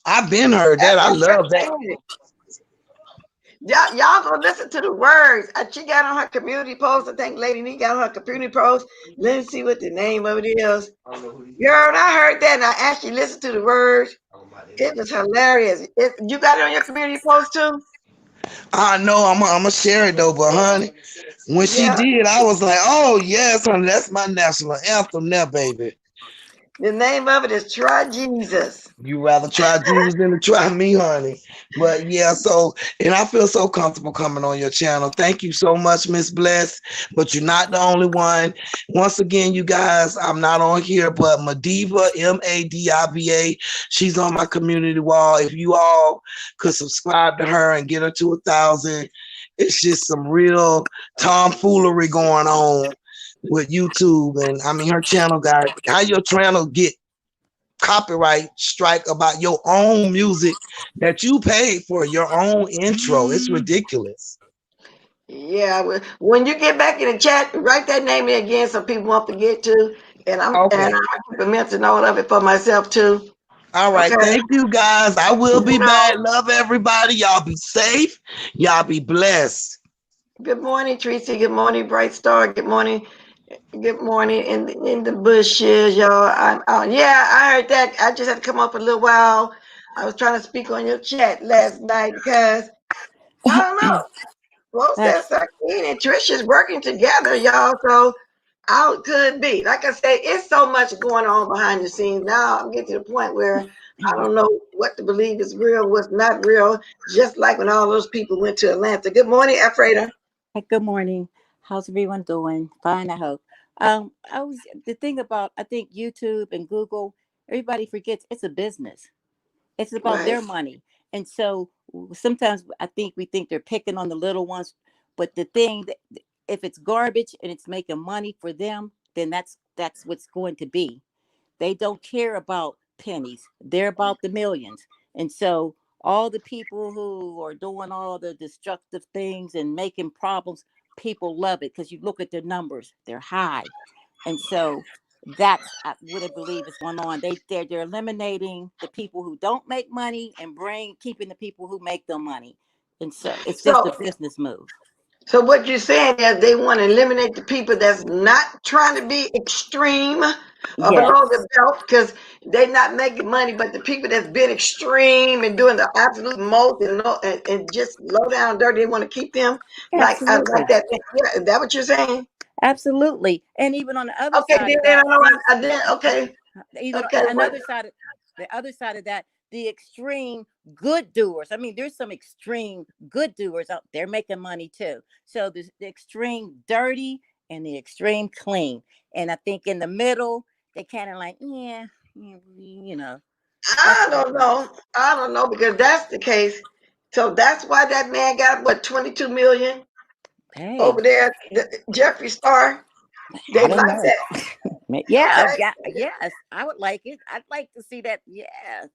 I've been heard that. That's I what love you're that. saying. Y'all go listen to the words. She got on her community post. I think Lady Nee got on her community post. Let's see what the name of it is. Girl, I heard that and I actually listened to the words. It was hilarious. You got it on your community post too? I know I'm gonna share it though, but honey, when she Yeah. did, I was like, oh yes, honey, that's my national anthem now, baby. The name of it is Try Jesus. You rather try Jesus than to try me, honey. But yeah, so and I feel so comfortable coming on your channel. Thank you so much, Miss Bless. But you're not the only one. Once again, you guys, I'm not on here, but Madiva, Madiva, she's on my community wall. If you all could subscribe to her and get her to 1,000, it's just some real tomfoolery going on with YouTube. And I mean, her channel got how your channel get copyright strike about your own music that you paid for your own intro. It's ridiculous. Yeah, when you get back in the chat, write that name in again so people won't forget to. And Okay. I keep a mental note of it for myself too. All right. Okay. Thank you guys. I will be You back. know, Love everybody. Y'all be safe. Y'all be blessed. good morning, Tracy. Good morning, Bright Star. Good morning. Good morning in the bushes, y'all. Yeah, I heard that. I just had to come up a little while. I was trying to speak on your chat last night because I don't know. Well, says That's 13 and Trish is working together, y'all. So how it could be. Like I say, it's so much going on behind the scenes. Now I'm getting to the point where I don't know what to believe is real, what's not real. Just like when all those people went to Atlanta. Good morning, Alfreda. good morning. How's everyone doing? Fine, I hope. I was the thing about I think YouTube and Google. Everybody forgets it's a business. It's about Right. their money, and so sometimes I think we think they're picking on the little ones, but the thing that if it's garbage and it's making money for them, then that's what's going to be. They don't care about pennies. They're about the millions. And so all the people who are doing all the destructive things and making problems, people love it because you look at their numbers, they're high. And so that's what I believe is going on. They're eliminating the people who don't make money and bring keeping the people who make the money. And so it's just a So business move. So what you're saying is they want to eliminate the people that's not trying to be extreme or Yes, below the belt because they're not making money, but the people that's been extreme and doing the absolute most and just low down dirty, they want to keep them like absolutely. that. Yeah, is that what you're saying? Absolutely. And even on the other Okay, side then of I that, know the I did. Okay, even okay, what? another side of the other side of that, the extreme good doers. I mean, there's some extreme good doers out there making money too. So there's the extreme dirty and the extreme clean. And I think in the middle, they kind of like, yeah, you know, that's I don't know. I don't know because that's the case. So that's why that man got what 22 million. Hey, over there, Jeffree Star. I They don't like know. that. Yeah, Okay. yeah, yes, I would like it. I'd like to see that. Yeah,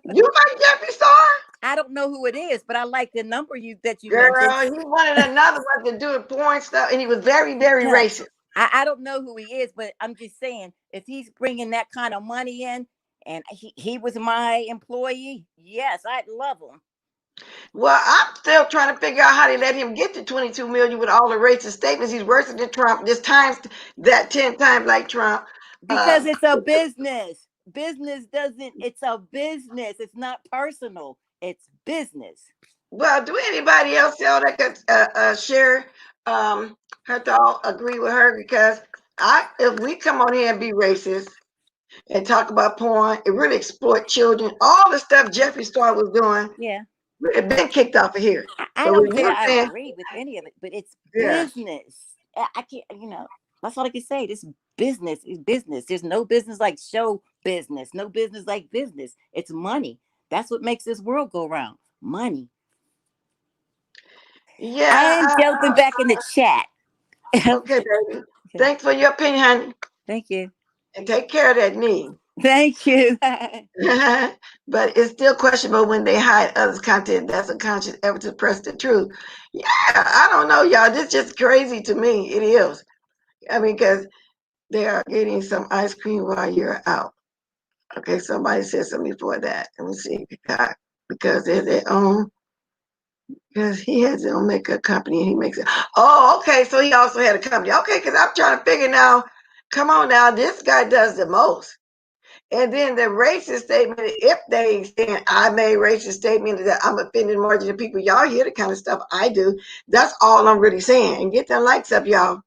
You like Jeffree Star? I don't know who it is, but I like the number that you mentioned. Girl, he wanted another one to do porn stuff, and he was very, very Yeah, racist. I don't know who he is, but I'm just saying if he's bringing that kind of money in, and he was my employee, yes, I'd love him. Well, I'm still trying to figure out how they let him get to 22 million with all the racist statements. He's worse than Trump. This times that 10 times like Trump. Because it's a business. Business doesn't. It's a business. It's not personal. It's business. Well, do anybody else that could share her thought, agree with her? Because if we come on here and be racist and talk about porn, it really exploit children. All the stuff Jeffree Star was doing, Yeah. it been kicked off of here. I So don't when say you're I saying, agree with any of it, but it's yeah, business. I can't. That's all I can say. This business is business. There's no business like show business. No business like business. It's money. That's what makes this world go round. Money. yeah, And jumping back in the chat. okay, baby. Thanks for your opinion, honey, Thank you. and take care of that knee. Thank you. But it's still questionable when they hide others' content. That's a conscious effort to press the truth. Yeah, I don't know, y'all. This is just crazy to me. It is. I mean, because they are getting some ice cream while you're out. Okay, somebody said something before that. Let me see. Because they're their own. Because he has his own makeup company and he makes it. Oh, okay. So he also had a company. Okay, because I'm trying to figure now. Come on now, this guy does the most. And then the racist statement, if they stand, I made racist statement that I'm offending margin of people. Y'all hear the kind of stuff I do. That's all I'm really saying. And get them likes up, y'all.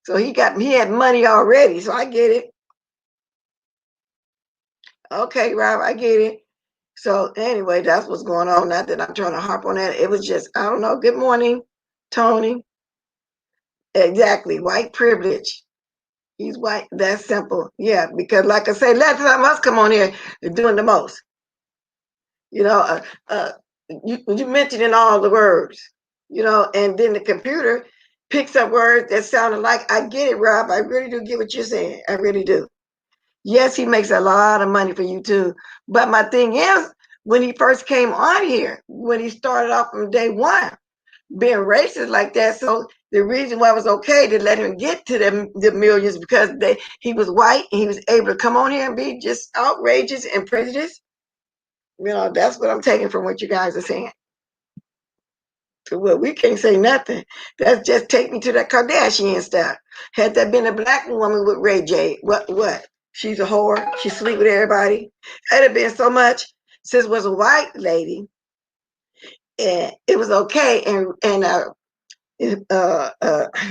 So he had money already. So I get it. Okay, Rob, I get it. So anyway, that's what's going on. Not that I'm trying to harp on that. It was just, I don't know. Good morning, Tony. Exactly. White privilege. He's white. That's simple. Yeah, because like I say, let some of us come on here and doing the most. You know, you mentioning all the words, and then the computer picks up words that sound alike. I get it, Rob. I really do get what you're saying. I really do. Yes, he makes a lot of money for you too. But my thing is, when he first came on here, when he started off from day one, being racist like that, so the reason why it was okay to let him get to the millions because he was white and he was able to come on here and be just outrageous and prejudiced. That's what I'm taking from what you guys are saying. So, well, we can't say nothing. That's just take me to that Kardashian stuff. Had that been a black woman with Ray J, what? She's a whore. She sleep with everybody. It'd have been so much. Since it was a white lady, and it was okay. And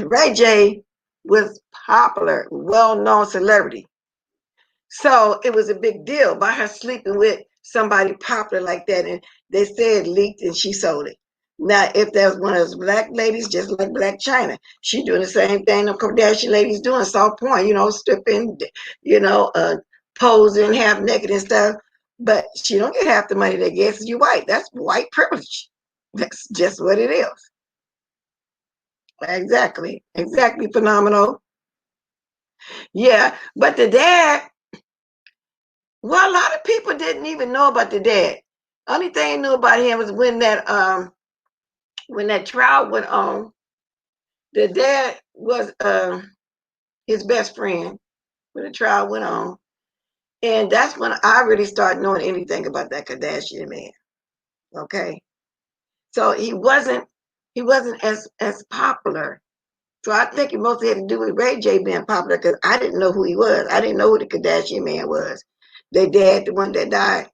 Ray J was popular, well-known celebrity. So it was a big deal by her sleeping with somebody popular like that. And they said leaked and she sold it. Now, if there's one of those black ladies, just like Black China, she doing the same thing the Kardashian ladies doing, soft porn, stripping, posing, half naked and stuff. But she don't get half the money they get because you white. That's white privilege. That's just what it is. Exactly. Exactly phenomenal. Yeah. But the dad, well, a lot of people didn't even know about the dad. Only thing they knew about him was when that trial went on. The dad was his best friend when the trial went on, and that's when I really started knowing anything about that Kardashian man. Okay, so he wasn't as popular. So I think it mostly had to do with Ray J being popular because I didn't know who he was. I didn't know who the Kardashian man was. Their dad, the one that died.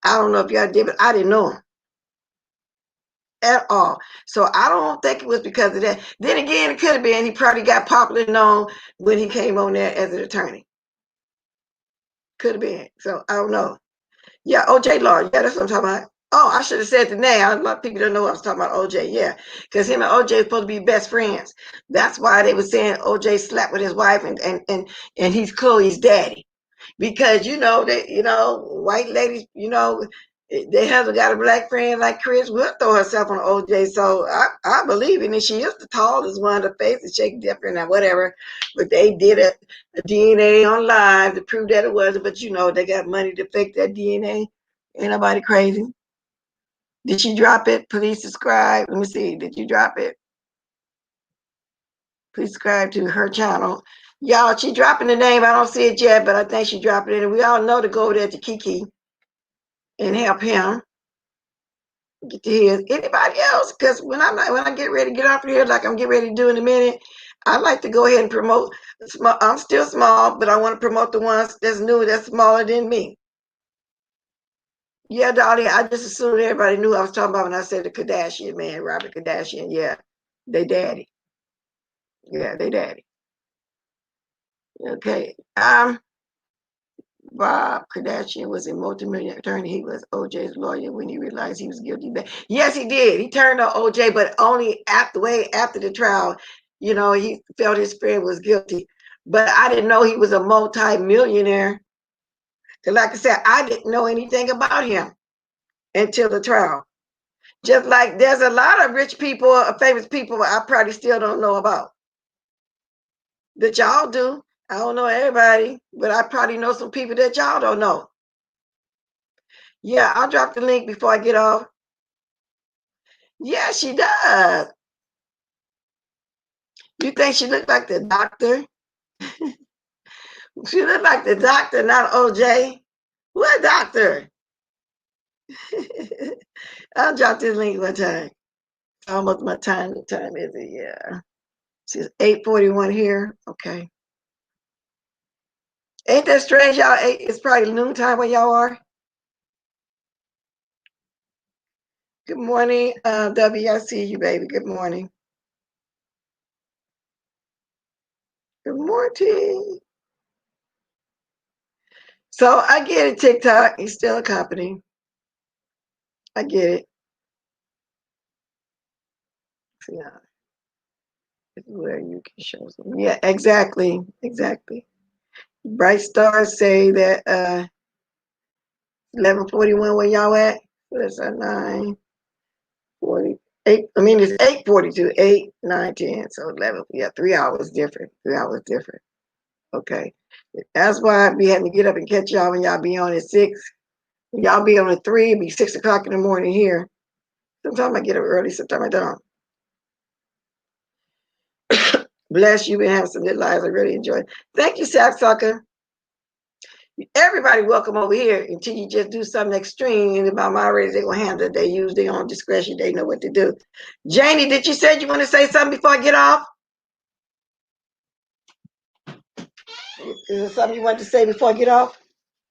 I don't know if y'all did, but I didn't know him at all. So I don't think it was because of that. Then again, it could have been he probably got popular known when he came on there as an attorney. Could have been. So I don't know. Yeah, OJ Law. Yeah, that's what I'm talking about. Oh, I should have said the name. A lot of people don't know I was talking about OJ. Yeah, because him and OJ are supposed to be best friends. That's why they were saying OJ slept with his wife and he's Chloe's daddy. Because white ladies, They haven't got a black friend like Chris will throw herself on OJ. So I believe it. And she is the tallest one. The face is shaking different and whatever. But they did a DNA on live to prove that it wasn't. But you know, they got money to fake that DNA. Ain't nobody crazy. Did she drop it? Please subscribe. Let me see. Did you drop it? Please subscribe to her channel. Y'all, she dropping the name. I don't see it yet, but I think she dropping it. And we all know to go over there to Kiki and help him get to his. Anybody else? Because when I get ready to get off here, like I'm getting ready to do in a minute, I like to go ahead and promote. I'm still small, but I want to promote the ones that's new, that's smaller than me. Yeah, Dolly, I just assumed everybody knew I was talking about when I said the Kardashian man, Robert Kardashian. Yeah, they daddy. Yeah, they daddy. Okay. Bob Kardashian was a multimillionaire attorney. He was OJ's lawyer when he realized he was guilty. Yes, he did. He turned on OJ, but only after the trial. You know, he felt his friend was guilty. But I didn't know he was a multi-millionaire. Like I said, I didn't know anything about him until the trial. Just like there's a lot of rich people, famous people I probably still don't know about. That y'all do. I don't know everybody, but I probably know some people that y'all don't know. Yeah, I'll drop the link before I get off. Yeah, she does. You think she looked like the doctor? She looked like the doctor, not OJ. What doctor? I'll drop this link one time. Almost my time. What time is it? Yeah. It's 8:41 here. Okay. Ain't that strange, y'all? It's probably noontime where y'all are. Good morning, W. I see you, baby. Good morning. Good morning. So I get it, TikTok. He's still a company. I get it. Yeah. Where you can show some. Yeah, exactly. Exactly. Bright stars say that 11:41 where y'all at? What's that? 9:48. I mean, it's 8:42. 8, 9, 10. So 11. Yeah, 3 hours different. 3 hours different. Okay. That's why I be having to get up and catch y'all when y'all be on at 6. When y'all be on at 3, it'd be 6 o'clock in the morning here. Sometimes I get up early, sometimes I don't. Bless you and have some good lives. I really enjoy it. Thank you, Sack Sucker. Everybody welcome over here until you just do something extreme. And about moderators, they're going to handle it. They use their own discretion. They know what to do. Janie, did you say you want to say something before I get off? Is there something you want to say before I get off?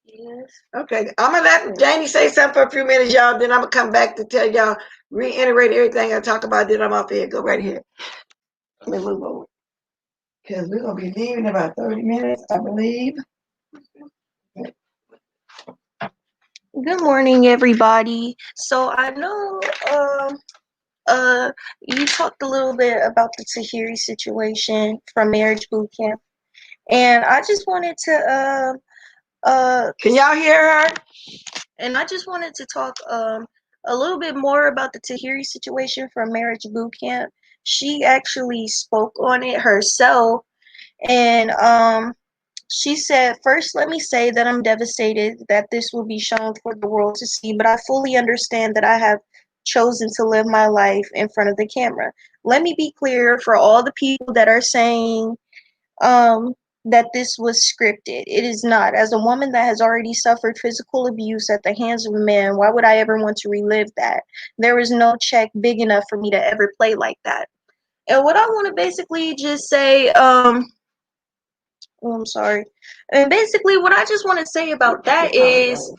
Yes. Okay. I'm going to let Janie say something for a few minutes, y'all. Then I'm going to come back to tell y'all, reiterate everything I talk about. Then I'm off here. Go right here. Let me move over. Because we're going to be leaving in about 30 minutes, I believe. Good morning, everybody. So I know you talked a little bit about the Tahiri situation from Marriage Boot Camp, and I just wanted to can y'all hear her? And I just wanted to talk a little bit more about the Tahiri situation from Marriage Boot Camp. She actually spoke on it herself, and she said, "First, let me say that I'm devastated that this will be shown for the world to see, but I fully understand that I have chosen to live my life in front of the camera. Let me be clear for all the people that are saying that this was scripted. It is not. As a woman that has already suffered physical abuse at the hands of a man, why would I ever want to relive that? There is no check big enough for me to ever play like that." And what I want to basically just say, I'm sorry. And basically what I just want to say about that is,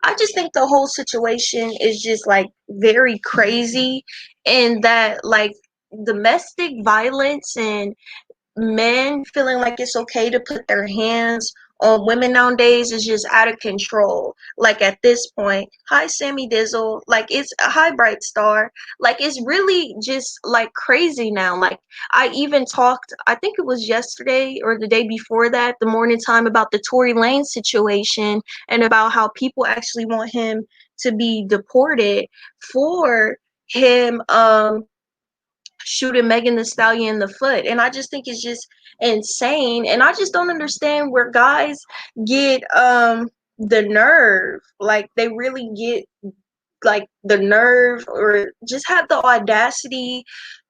I just think the whole situation is just like very crazy, and that like domestic violence and men feeling like it's okay to put their hands on women nowadays is just out of control. Like at this point, hi Sammy Dizzle, like it's a hi Bright Star, like it's really just like crazy now. Like I even talked, I think it was yesterday or the day before that, the morning time, about the Tory Lane situation and about how people actually want him to be deported for him shooting Megan Thee Stallion in the foot. And I just think it's just insane. And I just don't understand where guys get the nerve. Like they really get like the nerve or just have the audacity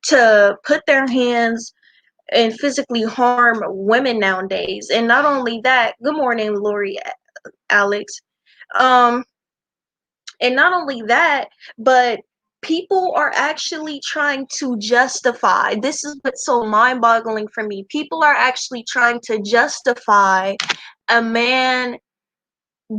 to put their hands and physically harm women nowadays. And not only that, good morning, Lori, Alex. Um and not only that, but people are actually trying to justify. This is what's so mind-boggling for me. People are actually trying to justify a man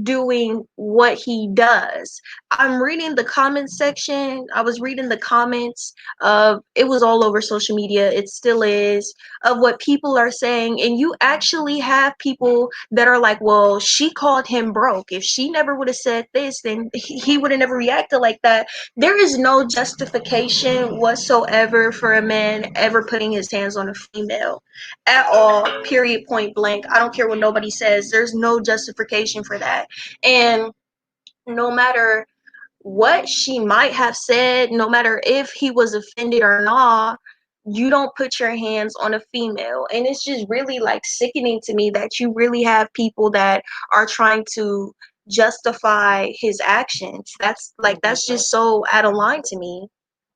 doing what he does. I'm reading the comment section. I was reading the comments of, it was all over social media. It still is, of what people are saying. And you actually have people that are like, well, she called him broke. If she never would have said this, then he would have never reacted like that. There is no justification whatsoever for a man ever putting his hands on a female at all, period, point blank. I don't care what nobody says. There's no justification for that. And no matter what she might have said, no matter if he was offended or not, you don't put your hands on a female. And it's just really like sickening to me that you really have people that are trying to justify his actions. That's like, that's just so out of line to me.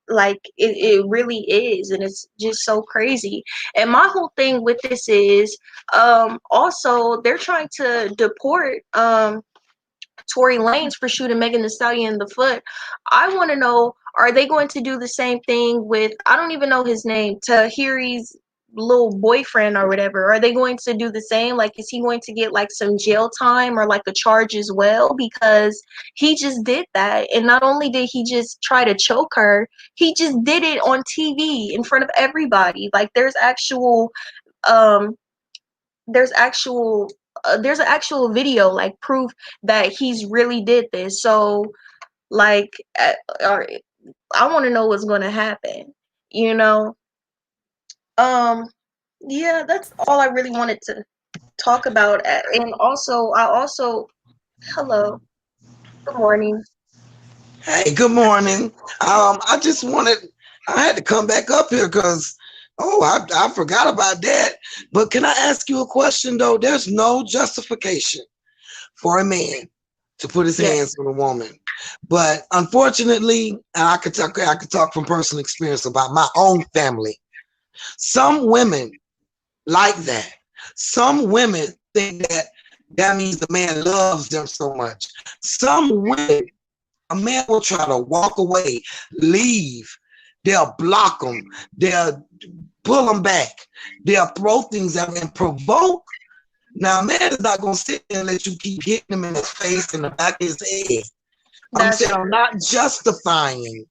Like it really is, and it's just so crazy. And my whole thing with this is also they're trying to deport Tory Lanez for shooting Megan Thee Stallion in the foot. I want to know, are they going to do the same thing with, I don't even know his name, Tahiri's little boyfriend or whatever? Are they going to do the same? Like, is he going to get like some jail time or like a charge as well? Because he just did that. And not only did he just try to choke her, he just did it on TV in front of everybody. Like, um there's actual there's an actual video, like proof that he's really did this. So like I want to know what's going to happen, you know. Yeah, that's all I really wanted to talk about. And also hello, good morning. Hey, good morning. I just wanted, I had to come back up here because, I forgot about that. But can I ask you a question though? There's no justification for a man to put his hands on a woman. But unfortunately, and I could talk from personal experience about my own family. Some women like that. Some women think that that means the man loves them so much. Some women, a man will try to walk away, leave. They'll block them. They'll pull them back. They'll throw things at them and provoke. Now, a man is not going to sit there and let you keep hitting him in his face and the back of his head. I'm saying I'm not justifying,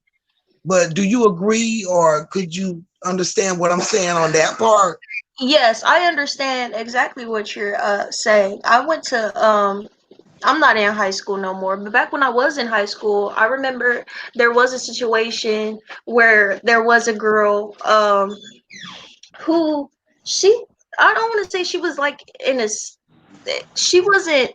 but do you agree, or could you understand what I'm saying on that part? Yes, I understand exactly what you're saying. I went to I'm not in high school no more, but back when I was in high school, I remember there was a situation where there was a girl who she, I don't want to say she was like she wasn't,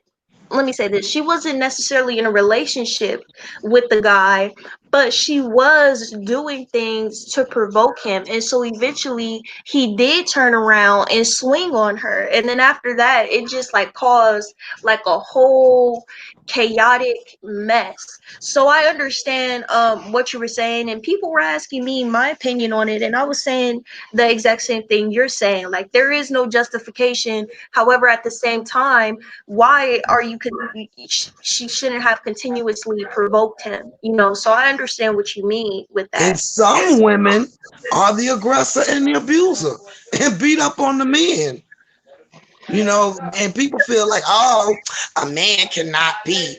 let me say this, she wasn't necessarily in a relationship with the guy, but she was doing things to provoke him. And so eventually he did turn around and swing on her. And then after that, it just like caused like a whole chaotic mess. So I understand what you were saying, and people were asking me my opinion on it, and I was saying the exact same thing you're saying. Like, there is no justification. However, at the same time, why are you she shouldn't have continuously provoked him, you know? So I understand what you mean with that. And some women are the aggressor and the abuser and beat up on the men, you know, and people feel like, oh, a man cannot be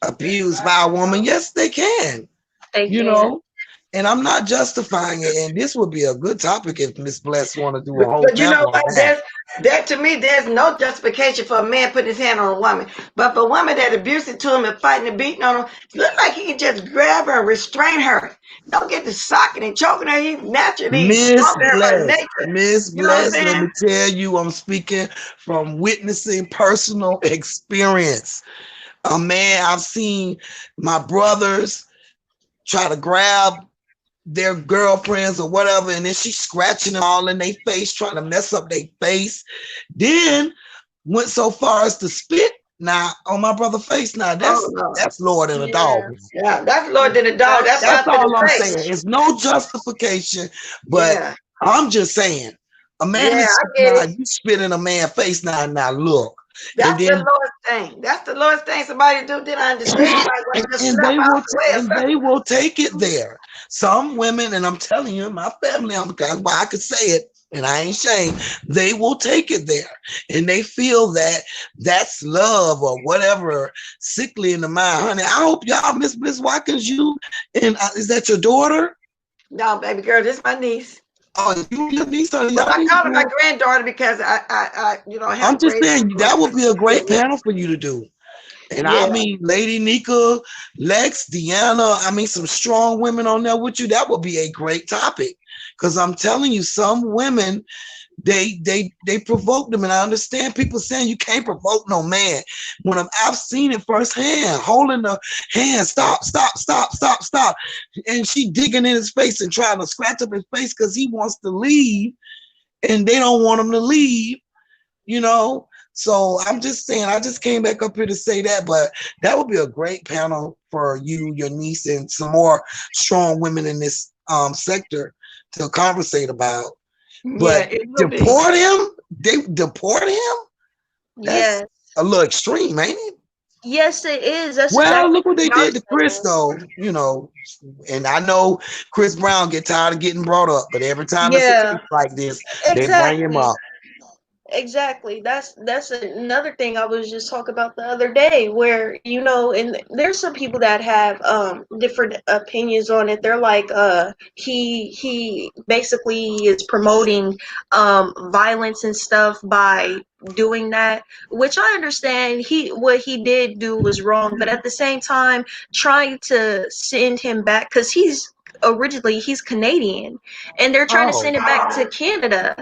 abused by a woman. Yes, they can, you know. And I'm not justifying it. And this would be a good topic if Miss Bless want to do a whole But you know channel on what? that. That to me, there's no justification for a man putting his hand on a woman. But for a woman that abusive to him and fighting and beating on him, it looks like he can just grab her and restrain her. Don't get to socking and choking her. He's naturally Miss stronger by Bless, nature. Miss You know what I'm Bless, let saying? me tell you, I'm speaking from witnessing personal experience. A man, I've seen my brothers try to grab their girlfriends or whatever, and then she's scratching them all in their face, trying to mess up their face. Then went so far as to spit now on my brother's face. Now Oh no. that's lower than a Yeah. dog. Yeah, that's Lord than a dog. That's why That's I put all I'm his face. saying. It's no justification, but Yeah. I'm just saying, a man Yeah, is I get now it. you spit in a man's face now. Now look, and That's the then lowest thing. That's the lowest thing somebody do. Then I understand. You might want to just and slap they out will the way or and something. they will take it there. Some women, and I'm telling you, my family, that's why I could say it, and I ain't ashamed. They will take it there, and they feel that that's love or whatever, sickly in the mind, honey. I hope y'all, Miss Watkins, you and is that your daughter? No, baby girl, this is my niece. Oh, you your niece or Well, y'all I need call her my to. granddaughter because I'm have just raised saying her. that would be a great Yeah, panel for you to do. And I yeah. mean, Lady Nika, Lex, Deanna, I mean, some strong women on there with you. That would be a great topic. Because I'm telling you, some women, they provoke them. And I understand people saying you can't provoke no man. When I've seen it firsthand, holding the hand, stop, stop, stop, stop, stop. And she digging in his face and trying to scratch up his face because he wants to leave. And they don't want him to leave, you know. So I'm just saying, I just came back up here to say that, but that would be a great panel for you, your niece, and some more strong women in this sector to conversate about. Yeah, But it will be. deport him? They deport him? That's Yes. a little extreme, ain't it? Yes, it is. That's Well, exactly look what what they we are did to Chris, saying. though. You know, and I know Chris Brown get tired of getting brought up, but every time it's a Yeah, case like this, they bring him exactly. up. Exactly. That's another thing I was just talking about the other day where, and there's some people that have different opinions on it. They're like he basically is promoting violence and stuff by doing that, which I understand what he did do was wrong, but at the same time trying to send him back cuz he's Canadian and they're trying to Oh, send him back to Canada.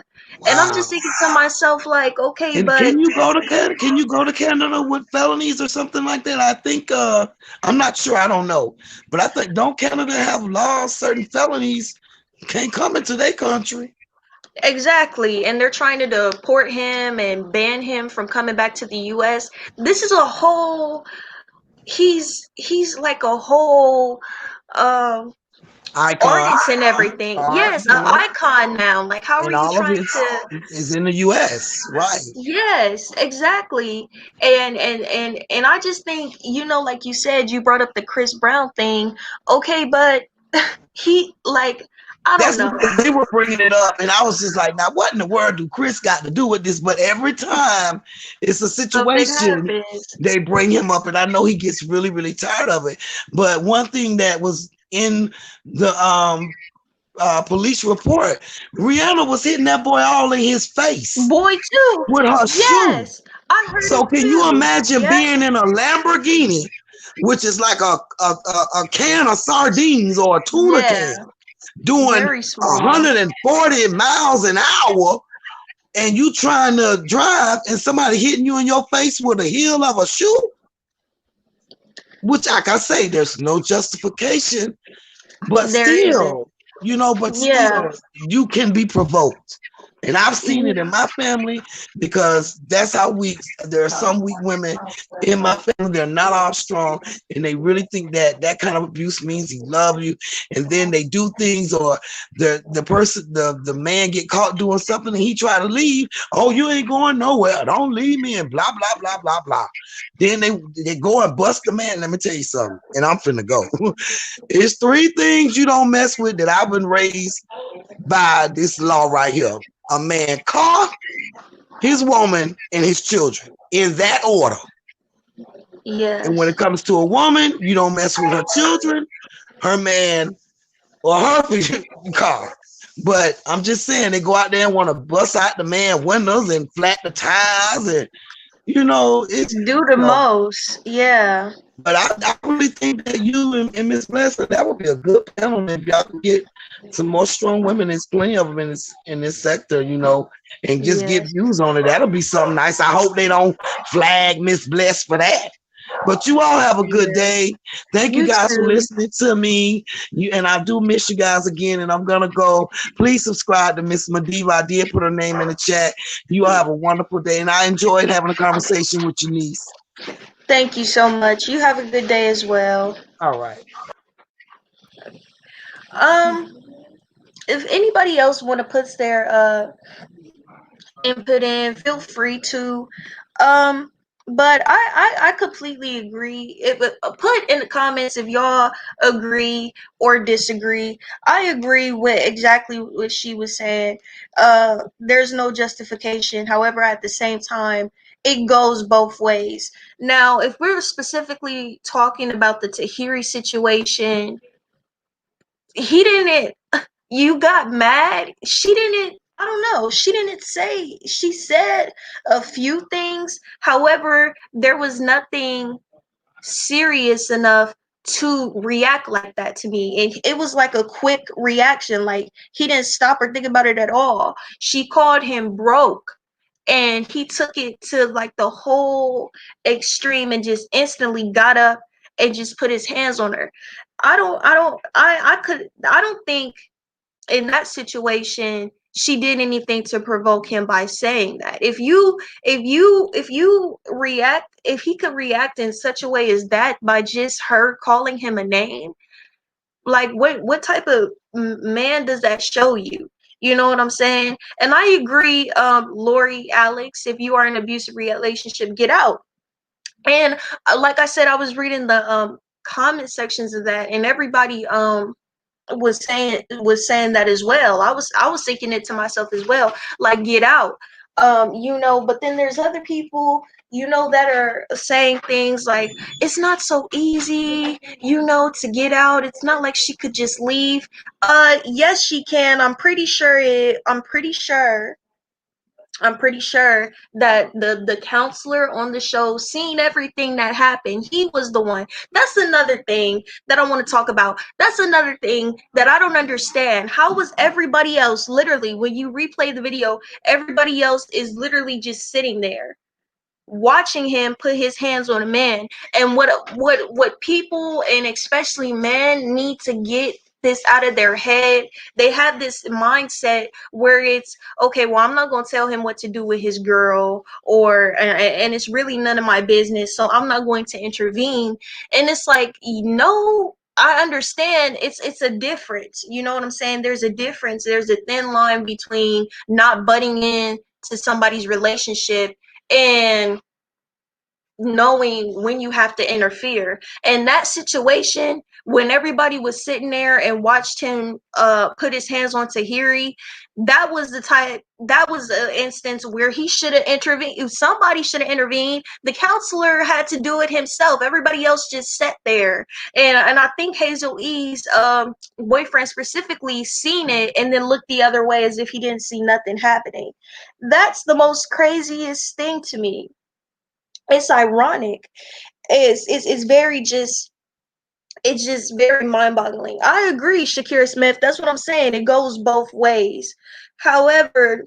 And I'm just wow. thinking to myself, like, okay, And but can you go to Canada with felonies or something like that? I think I'm not sure, I don't know. But I think don't Canada have laws, certain felonies can't come into their country? exactly. And they're trying to deport him and ban him from coming back to the US. This is a whole he's like a whole um Icon. artist and everything. Yes, an Mhm. icon now. Like how are And you all of trying it to is in the US, right? Yes, exactly. And I just think, like you said, you brought up the Chris Brown thing. Okay, but he like I don't That's know. because they were bringing it up, and I was just like, "Now, what in the world do Chris got to do with this?" But every time it's a Something situation, happens. they bring him up, and I know he gets really, really tired of it. But one thing that was in the police report, Rihanna was hitting that boy all in his face Boy too. with her shoe. Yes. I heard So it can you too. imagine Yeah. being in a Lamborghini, which is like a can of sardines or a tuna can, Yeah. doing Very small. 140 miles an hour, and you trying to drive and somebody hitting you in your face with a heel of a shoe? Which, like I say, there's no justification, but There isn't. still, but Yeah. still, you can be provoked. And I've seen it in Yeah. my family because that's how there are some weak women in my family. They're not all strong, and they really think that that kind of abuse means he loves you. And then they do things, or the man get caught doing something, and he try to leave. Oh, you ain't going nowhere. Don't leave me, and blah blah blah blah blah. Then they go and bust the man. Let me tell you something, and I'm finna go. It's three things you don't mess with that I've been raised by this law right here. A man car, his woman, and his children. In that order. And when Yes. it comes to a woman, you don't mess with her children, her man, or her car. But I'm just saying, they go out there and want to bust out the man windows and flat the tires, and it's Do the most, yeah. But I really think that you and Miss Blessing, that would be a good panel if y'all could get some more strong women. There's plenty of them in this sector, and just get Yes. views on it. That'll be something nice. I hope they don't flag Miss Bless for that. But you all have a good day. Thank you You guys for too. listening to me. And I do miss you guys again. And I'm gonna go. Please subscribe to Miss Madiva. I did put her name in the chat. You all have a wonderful day, and I enjoyed having a conversation with your niece. Thank you so much. You have a good day as well. All right. If anybody else want to put their input in, feel free to. But I completely agree. Put in the comments if y'all agree or disagree. I agree with exactly what she was saying. There's no justification. However, at the same time, it goes both ways. Now, if we're specifically talking about the Tahiri situation, he didn't. You got mad. She didn't. I don't know. She didn't say. She said a few things. However, there was nothing serious enough to react like that to me. And it was like a quick reaction. Like he didn't stop or think about it at all. She called him broke. And he took it to like the whole extreme and just instantly got up and just put his hands on her. I don't think in that situation she did anything to provoke him by saying that. If you react, if he could react in such a way as that by just her calling him a name, like what type of man does that show you? You know what I'm saying? And I agree, Lori, Alex, if you are in an abusive relationship, get out. And like I said, I was reading the comment sections of that, and everybody was saying that as well. I was thinking it to myself as well, like get out. But then there's other people, that are saying things like it's not so easy, to get out. It's not like she could just leave. Yes, she can. I'm pretty sure that the counselor on the show seen everything that happened. He was the one. That's another thing that I want to talk about. That's another thing that I don't understand. How was everybody else, literally, when you replay the video, everybody else is literally just sitting there watching him put his hands on a man? And what people, and especially men, need to get this out of their head. They have this mindset where it's okay, well, I'm not going to tell him what to do with his girl, or and it's really none of my business, so I'm not going to intervene. And it's like, I understand it's a difference. You know what I'm saying? There's a difference. There's a thin line between not butting in to somebody's relationship and knowing when you have to interfere. And that situation, when everybody was sitting there and watched him put his hands on Tahiri, that was an instance where he should have intervened. If somebody should have intervened, the counselor had to do it himself. Everybody else just sat there. And I think Hazel E's boyfriend specifically seen it and then looked the other way as if he didn't see nothing happening. That's the most craziest thing to me. It's ironic. It's just very mind-boggling. I agree, Shakira Smith. That's what I'm saying. It goes both ways. However,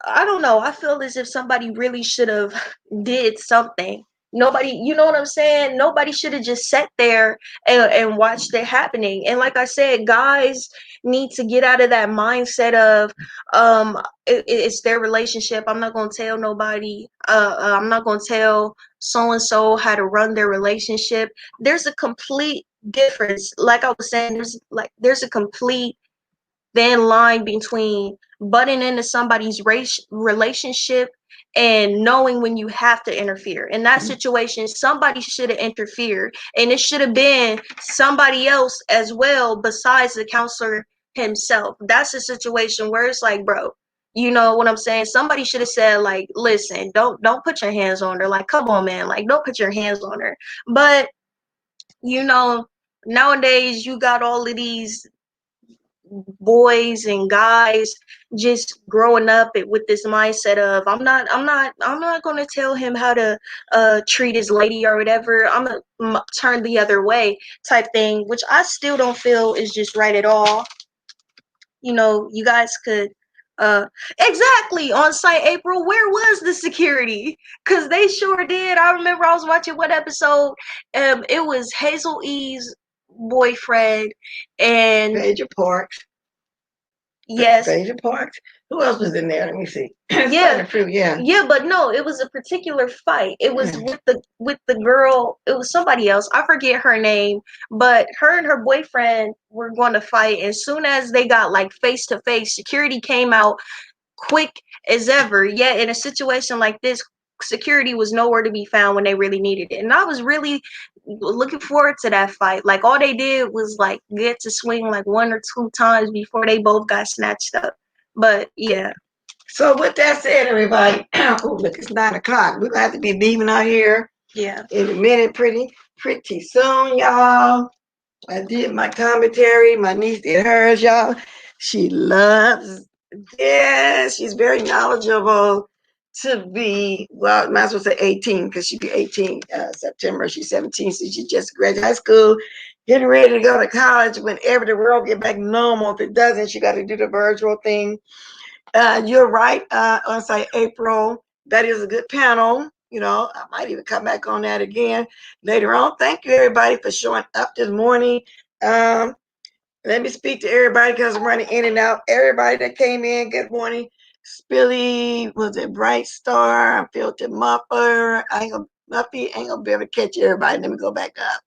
I don't know. I feel as if somebody really should have did something. Nobody, you know what I'm saying? Nobody should have just sat there and watched it happening. And like I said, guys need to get out of that mindset of it's their relationship. I'm not gonna tell nobody. I'm not gonna tell so and so how to run their relationship. There's a complete difference. Like I was saying, there's a complete thin line between butting into somebody's relationship and knowing when you have to interfere. In that situation, somebody should have interfered, and it should have been somebody else as well besides the counselor himself. That's a situation where it's like, bro, you know what I'm saying? Somebody should have said, like, listen, don't put your hands on her. Like, come on, man. Like, don't put your hands on her. But nowadays you got all of these boys and guys just growing up with this mindset of I'm not going to tell him how to treat his lady or whatever. I'm going to turn the other way type thing, which I still don't feel is just right at all. You know, you guys could exactly on site. April, where was the security? Because they sure did. I remember I was watching one episode. It was Hazel E's boyfriend and Major Parks. yes, Major Parks. Who else was in there? Let me see. yeah, Yeah. yeah, but no, it was a particular fight. It was with the girl. It was somebody else. I forget her name, but her and her boyfriend were going to fight. As soon as they got like face to face, security came out quick as ever. Yet in a situation like this, security was nowhere to be found when they really needed it. And I was really looking forward to that fight. Like all they did was like get to swing like one or two times before they both got snatched up. But yeah. So with that said, everybody, oh look, it's 9 o'clock. We're gonna have to be leaving out here. Yeah. In a minute, pretty soon, y'all. I did my commentary. My niece did hers, y'all. She loves this. She's very knowledgeable to be, well, might as well say 18 because she'd be 18 September. She's 17, so she just graduated high school, getting ready to go to college whenever the world get back normal. If it doesn't, she got to do the virtual thing. You're right, on say April. That is a good panel. You know, I might even come back on that again later on. Thank you, everybody, for showing up this morning. Let me speak to everybody because I'm running in and out. Everybody that came in, good morning. Spilly, was it Bright Star? Filtered Mupper. Muffy ain't gonna be able to catch everybody. Let me go back up.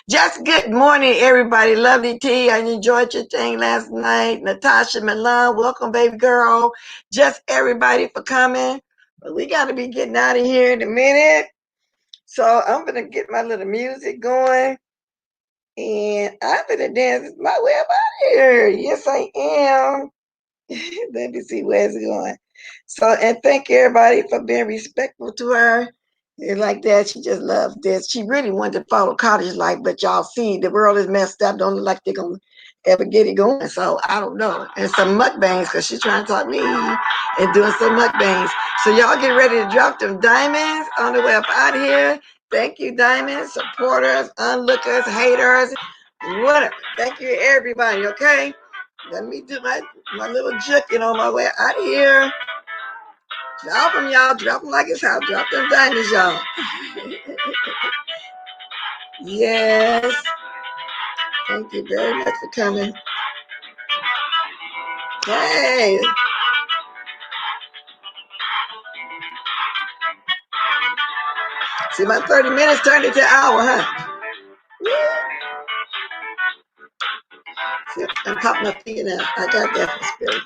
Just good morning, everybody. Lovely T. I enjoyed your thing last night. Natasha Milan, welcome, baby girl. Just everybody for coming. But we got to be getting out of here in a minute. So I'm going to get my little music going. And I'm going to dance my way up out of here. Yes, I am. Let me see where's it going. So, and thank everybody for being respectful to her. And like that, she just loved this. She really wanted to follow college life, but y'all see the world is messed up. Don't look like they're going to ever get it going. So I don't know. And some mukbangs because she's trying to talk me and doing some mukbangs. So y'all get ready to drop them diamonds on the way up out of here. Thank you, diamonds, supporters, onlookers, haters, whatever. Thank you, everybody, okay? Let me do my little juking on my way out of here. Drop them, y'all. Drop them like it's hot. Drop them diamonds, y'all. Yes. Thank you very much for coming. Hey. See, my 30 minutes turned into an hour, huh? See, I'm popping my finger now. I got that for spirit.